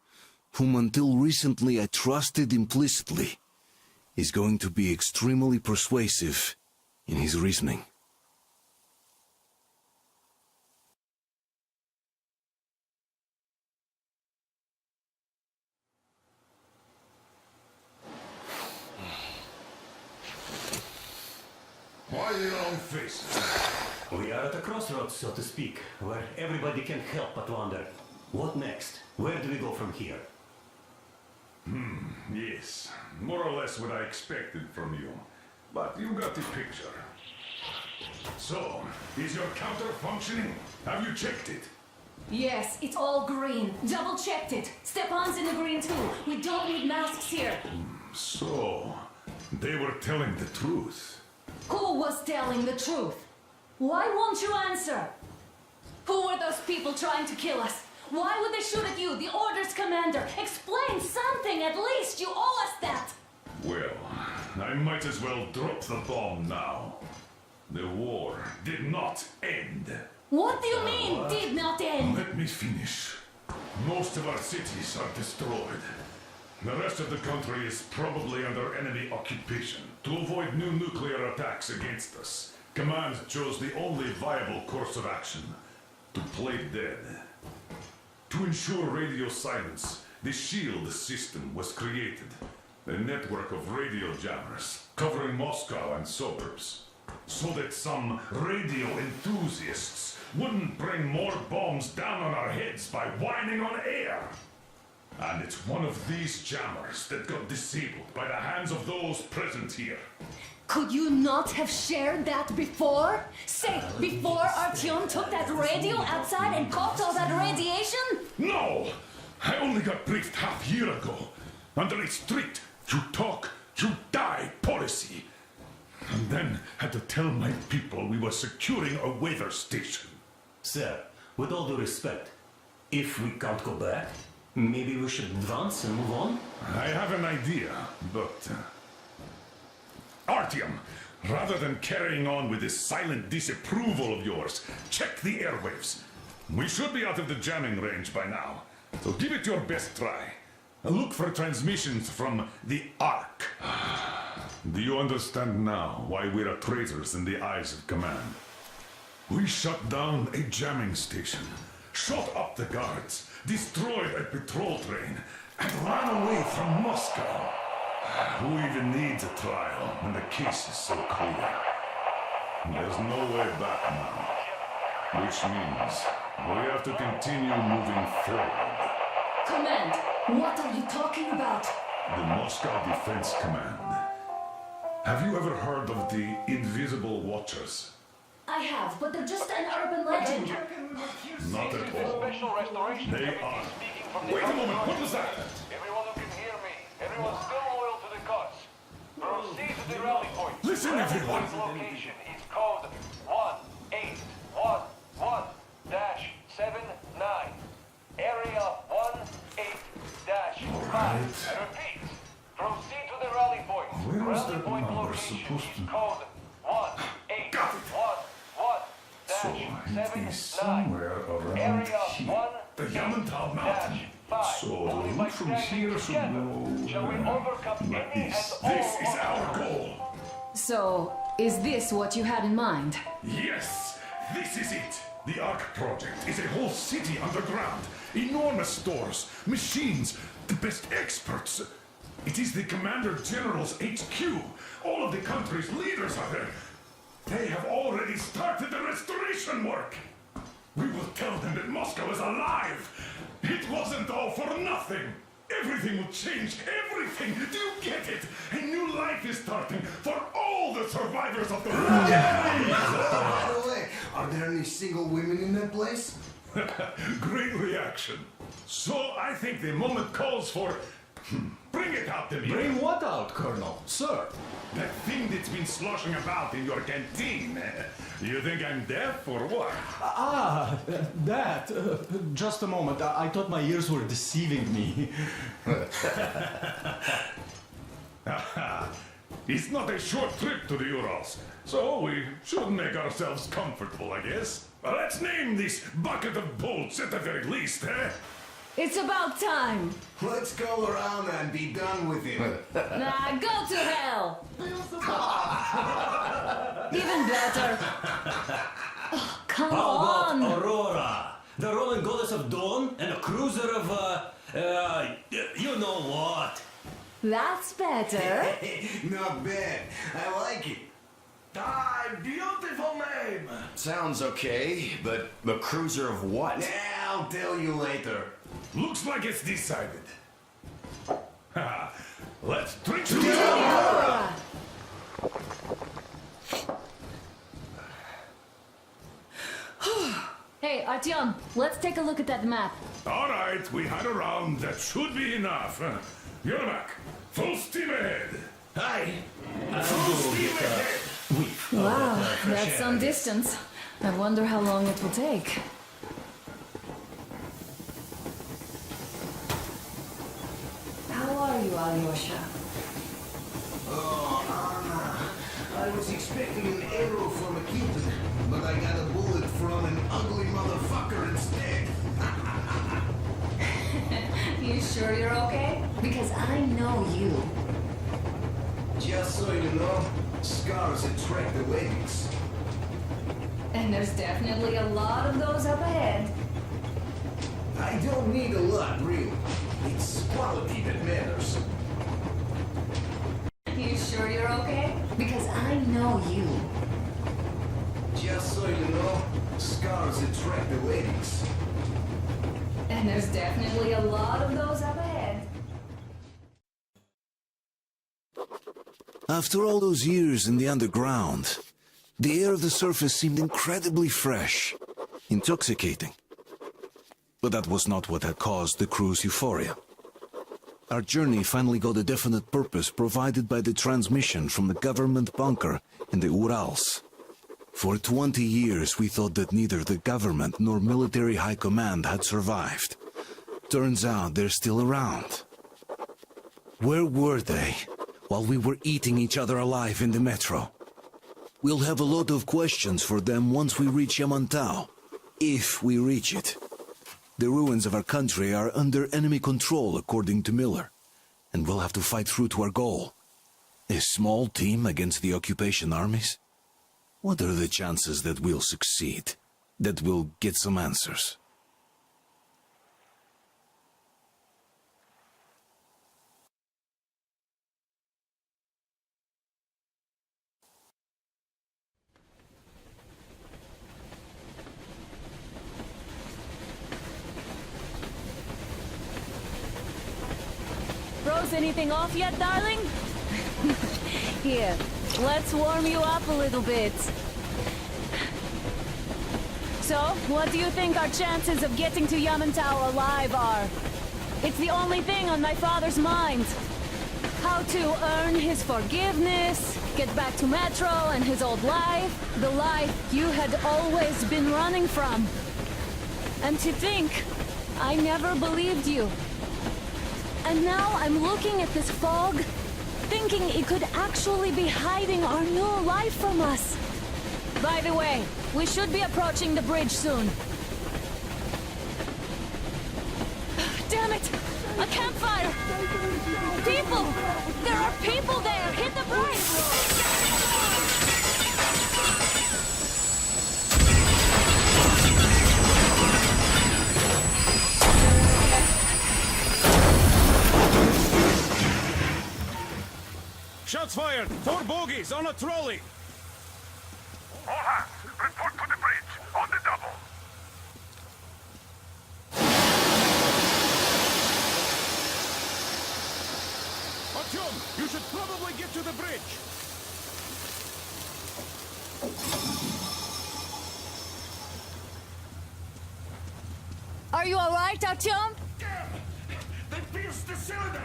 whom until recently I trusted implicitly, is going to be extremely persuasive in his reasoning. Why the long face? We are at a crossroads, so to speak, where everybody can help but wonder. What next? Where do we go from here? Yes, more or less what I expected from you. But you got the picture. So, is your counter functioning? Have you checked it? Yes, it's all green. Double checked it. Stepan's in the green too. We don't need masks here. So, they were telling the truth. Who was telling the truth? Why won't you answer? Who were those people trying to kill us? Why would they shoot at you, the orders commander? Explain something, at least. You owe us that. Well, I might as well drop the bomb now. The war did not end. What do you mean, did not end? Let me finish. Most of our cities are destroyed. The rest of the country is probably under enemy occupation. To avoid new nuclear attacks against us, Command chose the only viable course of action: to play dead. To ensure radio silence, the SHIELD system was created. A network of radio jammers covering Moscow and suburbs. So that some radio enthusiasts wouldn't bring more bombs down on our heads by whining on air. And it's one of these jammers that got disabled by the hands of those present here. Could you not have shared that before? Say, before Artyom took that radio outside and caught all that radiation? No! I only got briefed half year ago. Under a strict, you talk, you die policy. And then had to tell my people we were securing a weather station. Sir, with all due respect, if we can't go back, maybe we should advance and move on? I have an idea, but... Artyom, rather than carrying on with this silent disapproval of yours, check the airwaves. We should be out of the jamming range by now, so give it your best try. Look for transmissions from the Ark. Do you understand now why we're traitors in the eyes of Command? We shut down a jamming station, shot up the guards, destroyed a patrol train, and ran away from Moscow. Who even needs a trial when the case is so clear? There's no way back now, which means we have to continue moving forward. Command, what are you talking about? The Moscow Defense Command. Have you ever heard of the Invisible Watchers? I have, but they're just an urban legend. Not at all. Special restoration They committee are. speaking from the Wait a moment, what was that? Everyone who can hear me, everyone's still loyal to the cause. Proceed to the rally point. Listen, everyone. This location is code 1811-79. Area 18-5. Right. I repeat, proceed to the rally point. Where was Rally that point number location supposed to- is code Got it. 1811-79. So it is somewhere around Area here. The Yamantau Mountain. So the route from here should Shall we go overcome like any this. and all This is our goal. So, is this what you had in mind? Yes, this is it. The Ark Project is a whole city underground. Enormous stores, machines, the best experts. It is the Commander General's HQ. All of the country's leaders are there. They have already started the restoration work. We will tell them that Moscow is alive. It wasn't all for nothing. Everything will change. Everything. Do you get it? A new life is starting for all the survivors of the war. By the way, are there any single women in that place? Great reaction. So I think the moment calls for... Bring it out to me. Bring what out, Colonel? Sir? That thing that's been sloshing about in your canteen. You think I'm deaf or what? That. Just a moment. I thought my ears were deceiving me. It's not a short trip to the Urals, so we should make ourselves comfortable, I guess. Well, let's name this bucket of bolts at the very least, eh? It's about time! Let's go around and be done with it. Nah, go to hell! Even better. Oh, come on! Aurora, the Roman goddess of dawn, and a cruiser of, you know what? That's better. Not bad. I like it. Ah, beautiful name. Sounds okay, but the cruiser of what? Yeah, I'll tell you later. Looks like it's decided. Let's drink to Aurora! Hey, Artyom, let's take a look at that map. All right, we had a round. That should be enough. You're back. Full steam ahead. Hi. Full steam ahead. Wow, that's some distance. I wonder how long it will take. How are you, Alyosha? Oh, Anna. I was expecting an arrow from a kitten, but I got a bullet from an ugly motherfucker instead. You sure you're okay? Because I know you. Just so you know, scars attract the ladies. And there's definitely a lot of those up ahead. I don't need a lot, really. It's quality that matters. You sure you're okay? Because I know you. Just so you know, scars attract the ladies. And there's definitely a lot of those up ahead. After all those years in the underground, the air of the surface seemed incredibly fresh, intoxicating. But that was not what had caused the crew's euphoria. Our journey finally got a definite purpose provided by the transmission from the government bunker in the Urals. For 20 years we thought that neither the government nor military high command had survived. Turns out they're still around. Where were they while we were eating each other alive in the metro? We'll have a lot of questions for them once we reach Yamantau, if we reach it. The ruins of our country are under enemy control, according to Miller, and we'll have to fight through to our goal. A small team against the occupation armies? What are the chances that we'll succeed, that we'll get some answers? Froze anything off yet, darling? Here, Let's warm you up a little bit. So, what do you think our chances of getting to Yamantau alive are? It's the only thing on my father's mind. How to earn his forgiveness, get back to Metro and his old life, the life you had always been running from. And to think, I never believed you. And now I'm looking at this fog, thinking it could actually be hiding our new life from us. By the way, we should be approaching the bridge soon. Damn it! A campfire! People! There are people there! Hit the brakes! Shots fired! 4 bogies on a trolley! All hands, report to the bridge, on the double. Artyom, you should probably get to the bridge! Are you alright, Artyom? They pierced the cylinder!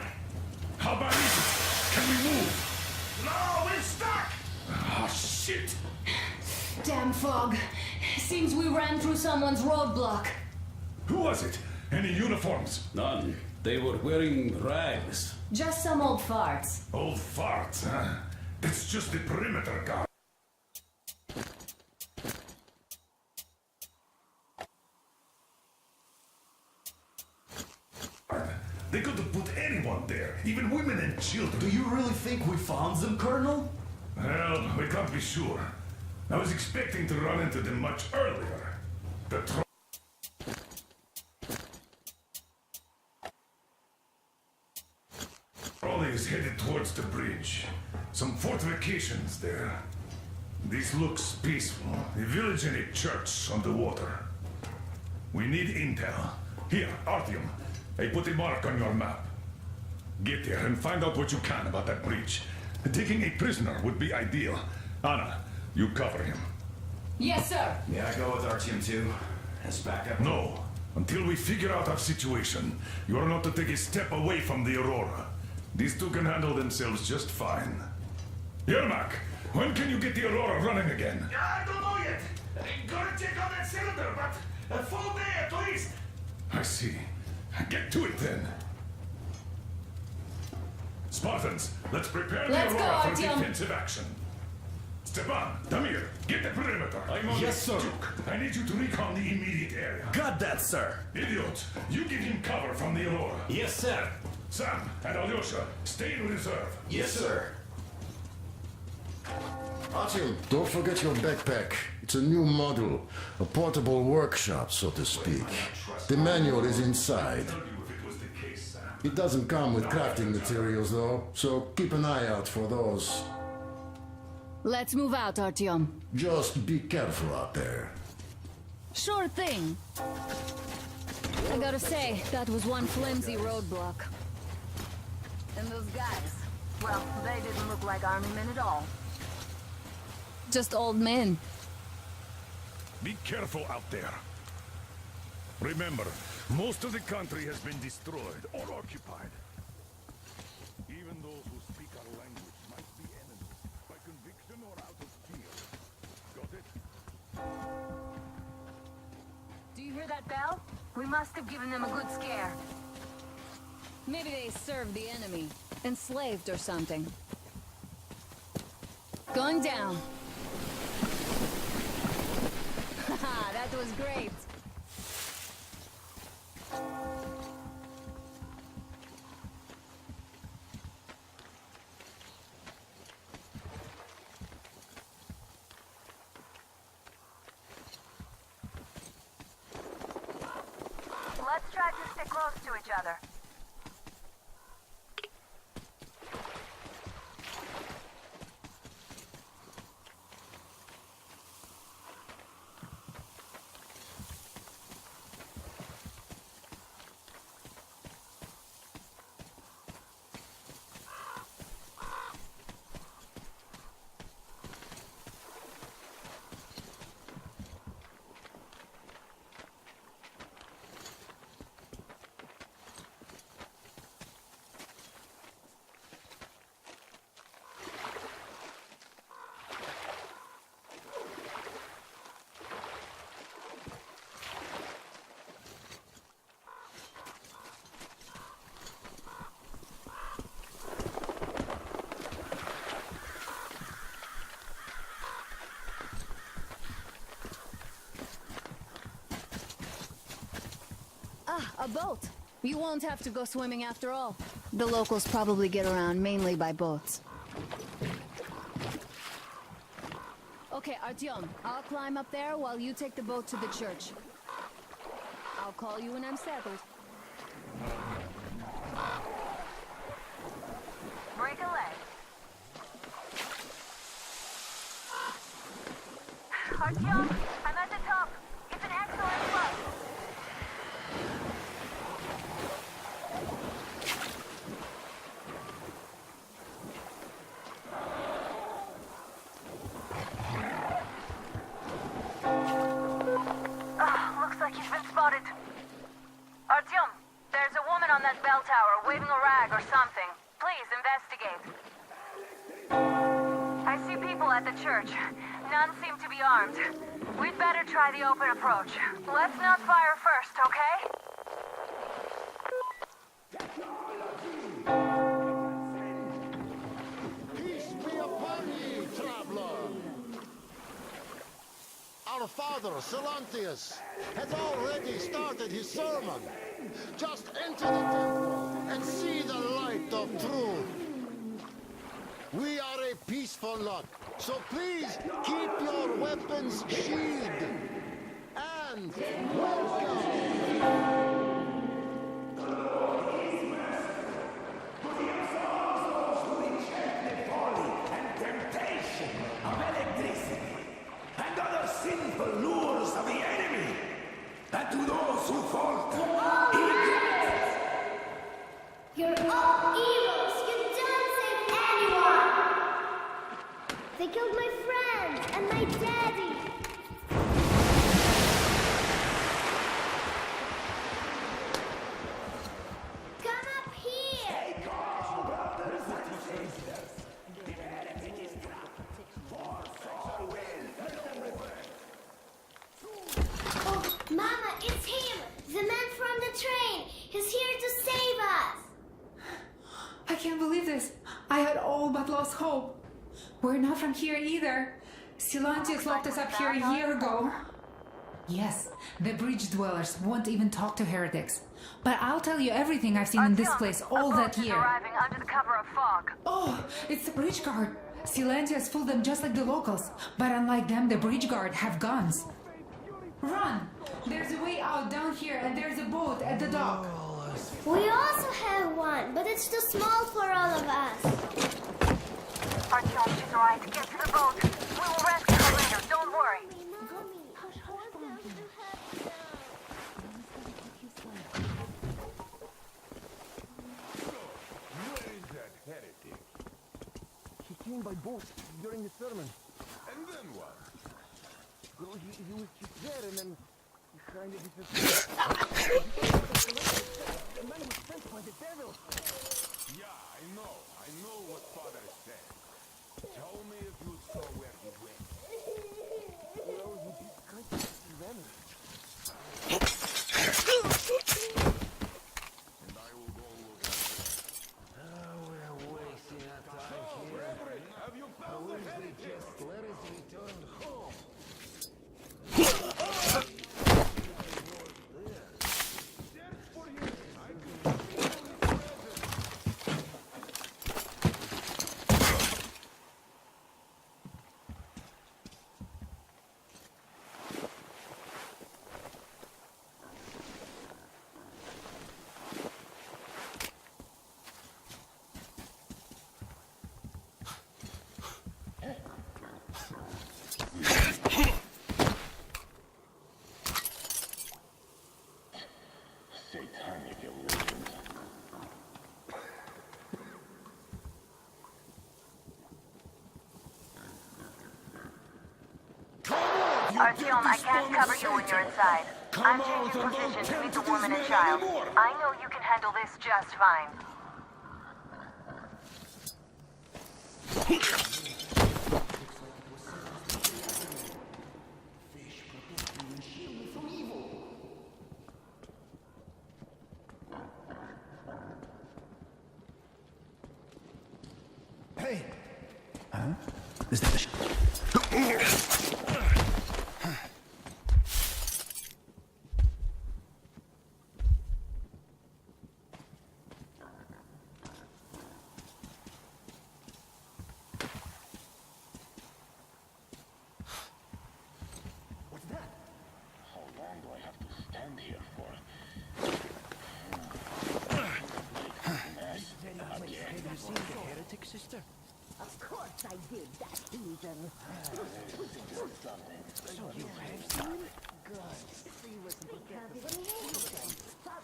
How bad is it? Can we move? No, we're stuck! Ah, shit! Damn fog. Seems we ran through someone's roadblock. Who was it? Any uniforms? None. They were wearing rags. Just some old farts. Old farts, huh? It's just the perimeter guard. They could have put anyone there, even women and children. Do you really think we found them, Colonel? Well, we can't be sure. I was expecting to run into them much earlier. The trolley is headed towards the bridge. Some fortifications there. This looks peaceful. A village and a church on the water. We need intel. Here, Artyom. I put a mark on your map. Get there and find out what you can about that breach. Taking a prisoner would be ideal. Anna, you cover him. Yes, sir. May I go with Artyom too? As backup? No. Until we figure out our situation, you are not to take a step away from the Aurora. These two can handle themselves just fine. Yermak, when can you get the Aurora running again? I don't know yet. Gotta check on that cylinder, but a full day at least. I see. Get to it then. Spartans, let's prepare the Let's Aurora go, for Artyom. defensive action. Stepan, Damir, get the perimeter. I'm on Yes, it. sir. Duke, I need you to recon the immediate area. Got that, sir. Idiot, you give him cover from the Aurora. Yes, sir. Sam and Alyosha, stay in reserve. Yes, sir. Artyom, don't forget your backpack. It's a new model, a portable workshop, so to speak. The manual is inside. It doesn't come with crafting materials, though, so keep an eye out for those. Let's move out, Artyom. Just be careful out there. Sure thing. I gotta say, that was one flimsy roadblock. And those guys, well, they didn't look like army men at all. Just old men. Be careful out there. Remember, most of the country has been destroyed or occupied. Even those who speak our language might be enemies, by conviction or out of fear. Got it? Do you hear that bell? We must have given them a good scare. Maybe they served the enemy. Enslaved or something. Going down. Haha, that was great. Let's try to stick close to each other. A boat. You won't have to go swimming after all. The locals probably get around mainly by boats. Okay, Artyom, I'll climb up there while you take the boat to the church. I'll call you when I'm settled. Break a leg. Artyom, I'm at the top. It's an excellent spot. Looks like he's been spotted. Artyom, there's a woman on that bell tower waving a rag or something. Please investigate. I see people at the church. None seem to be armed. We'd better try the open approach. Let's not fire first, okay? Peace be upon ye, traveler. Our father, Silantius, has already started his sermon. Just enter the temple and see the light of truth. We are a peaceful lot, so please keep your weapons sheathed. And welcome. And other sinful lures of the enemy, and to those who falter, he grants. You're all evils! You don't save anyone! They killed my friends and my daddy! Come up here! Take all, brothers and sisters! The heritage is dropped. For so will. Oh, Mama, it's him! The man from the train! He's here to save us! I can't believe this. I had all but lost hope. We're not from here either. Silantius locked us up here a year ago. Yes, the bridge dwellers won't even talk to heretics. But I'll tell you everything I've seen in this place all that year. Arriving under the cover of fog. Oh, it's the bridge guard. Silantius fooled them just like the locals. But unlike them, the bridge guard have guns. Run! There's a way out down here and there's a boat at the dock. We also have one, but it's too small for all of us. Artyom, she's right. Get to the boat. We will rescue her later. Don't worry. Where is that heretic? He came by boat during the sermon. And then what? Well, he was just there and then he kind of disappeared. The man was sent by the devil. Yeah, I know what Father said. Tell me if you saw where he went. Well, he just kind of vanished. And I will go look at it. We're wasting our time here. Have you found the heretic? Just let us return home. Satanic illusions. Artyom, I can't cover you when you're inside. I'm changing positions to meet the woman and child. I know you can handle this just fine. Hey! Huh? Is that the stand here for? Have you seen the heretic, sister? Of course I did, that heathen. So you have seen? Good.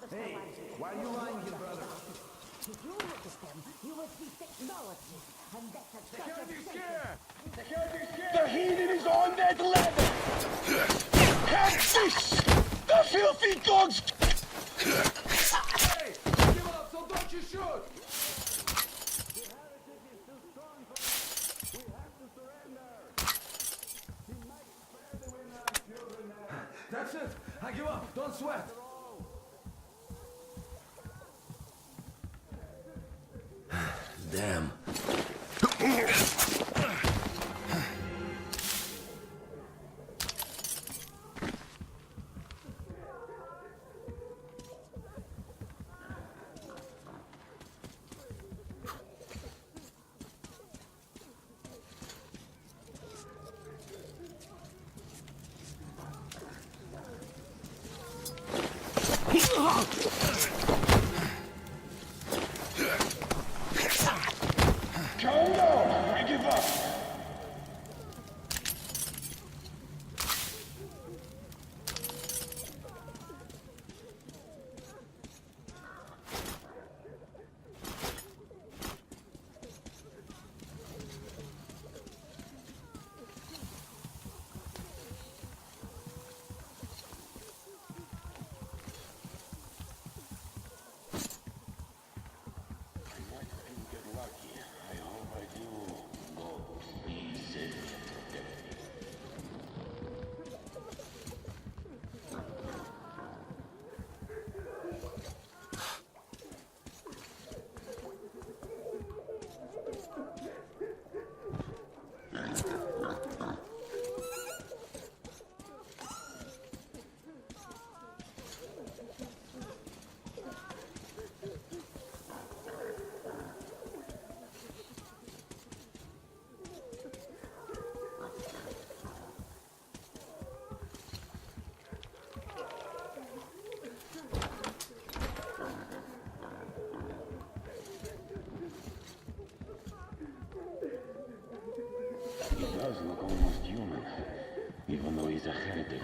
Hey, why are you lying here, brother? If you look at them, you will see technology, and that's a The heathen is on that ladder! Catfish! The filthy dogs! Hey! Give up, so don't you shoot! That's it! I give up! Don't sweat! Damn. Calm down! I give up! He does look almost human, even though he's a heretic.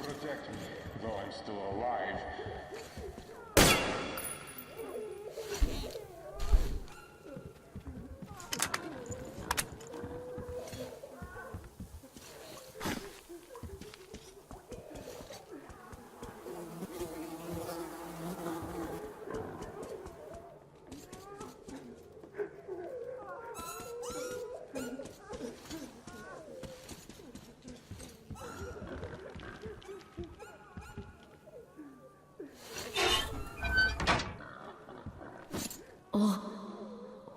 Protect me, though I'm still alive.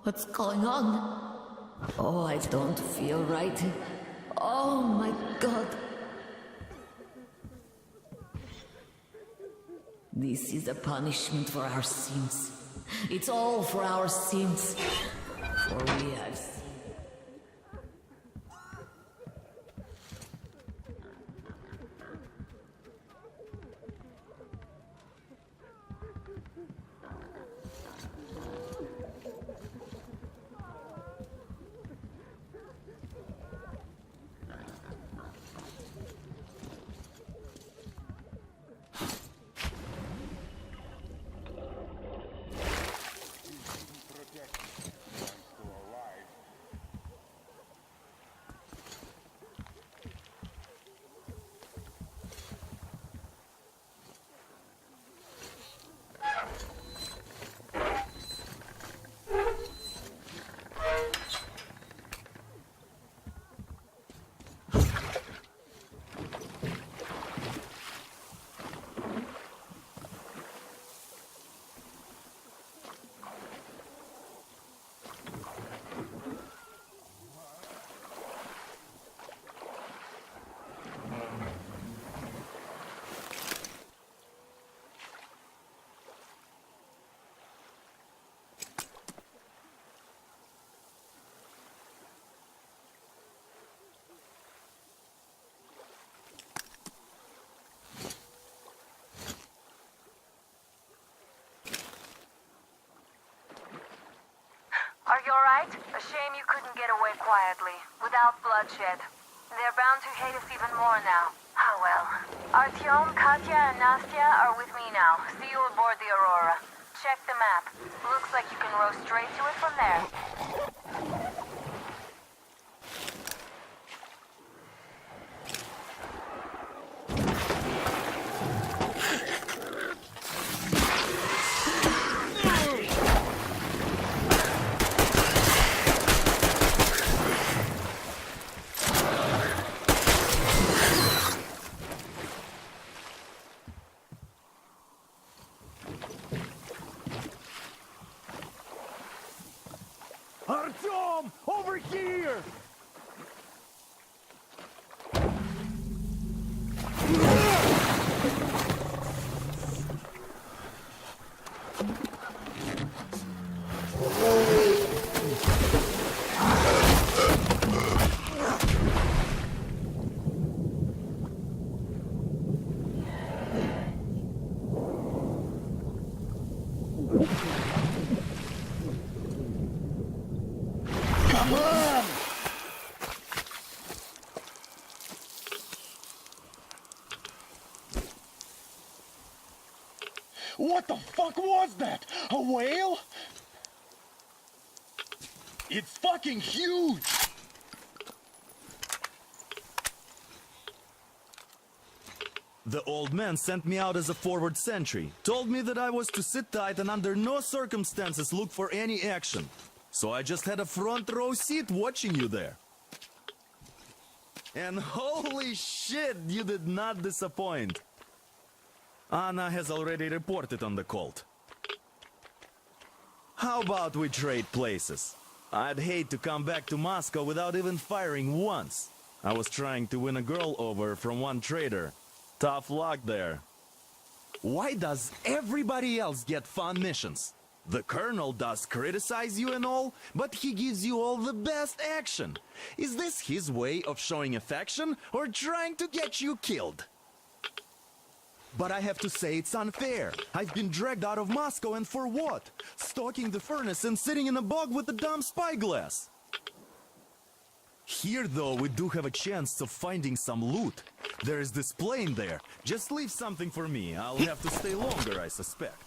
What's going on? Oh, I don't feel right. Oh my God. This is a punishment for our sins. It's all for our sins. For we have sinned. Are you alright? A shame you couldn't get away quietly, without bloodshed. They're bound to hate us even more now. Ah well. Artyom, Katya, and Nastya are with me now. See you aboard the Aurora. Check the map. Looks like you can row straight to it from there. Artyom! Over here! Come on! What the fuck was that? A whale? It's fucking huge! The old man sent me out as a forward sentry. Told me that I was to sit tight and under no circumstances look for any action. So I just had a front row seat watching you there. And holy shit, you did not disappoint. Anna has already reported on the cult. How about we trade places? I'd hate to come back to Moscow without even firing once. I was trying to win a girl over from one trader. Tough luck there. Why does everybody else get fun missions? The colonel does criticize you and all, but he gives you all the best action. Is this his way of showing affection or trying to get you killed? But I have to say it's unfair. I've been dragged out of Moscow, and for what? Stalking the furnace and sitting in a bog with a dumb spyglass. Here, though, we do have a chance of finding some loot. There is this plane there. Just leave something for me. I'll have to stay longer, I suspect.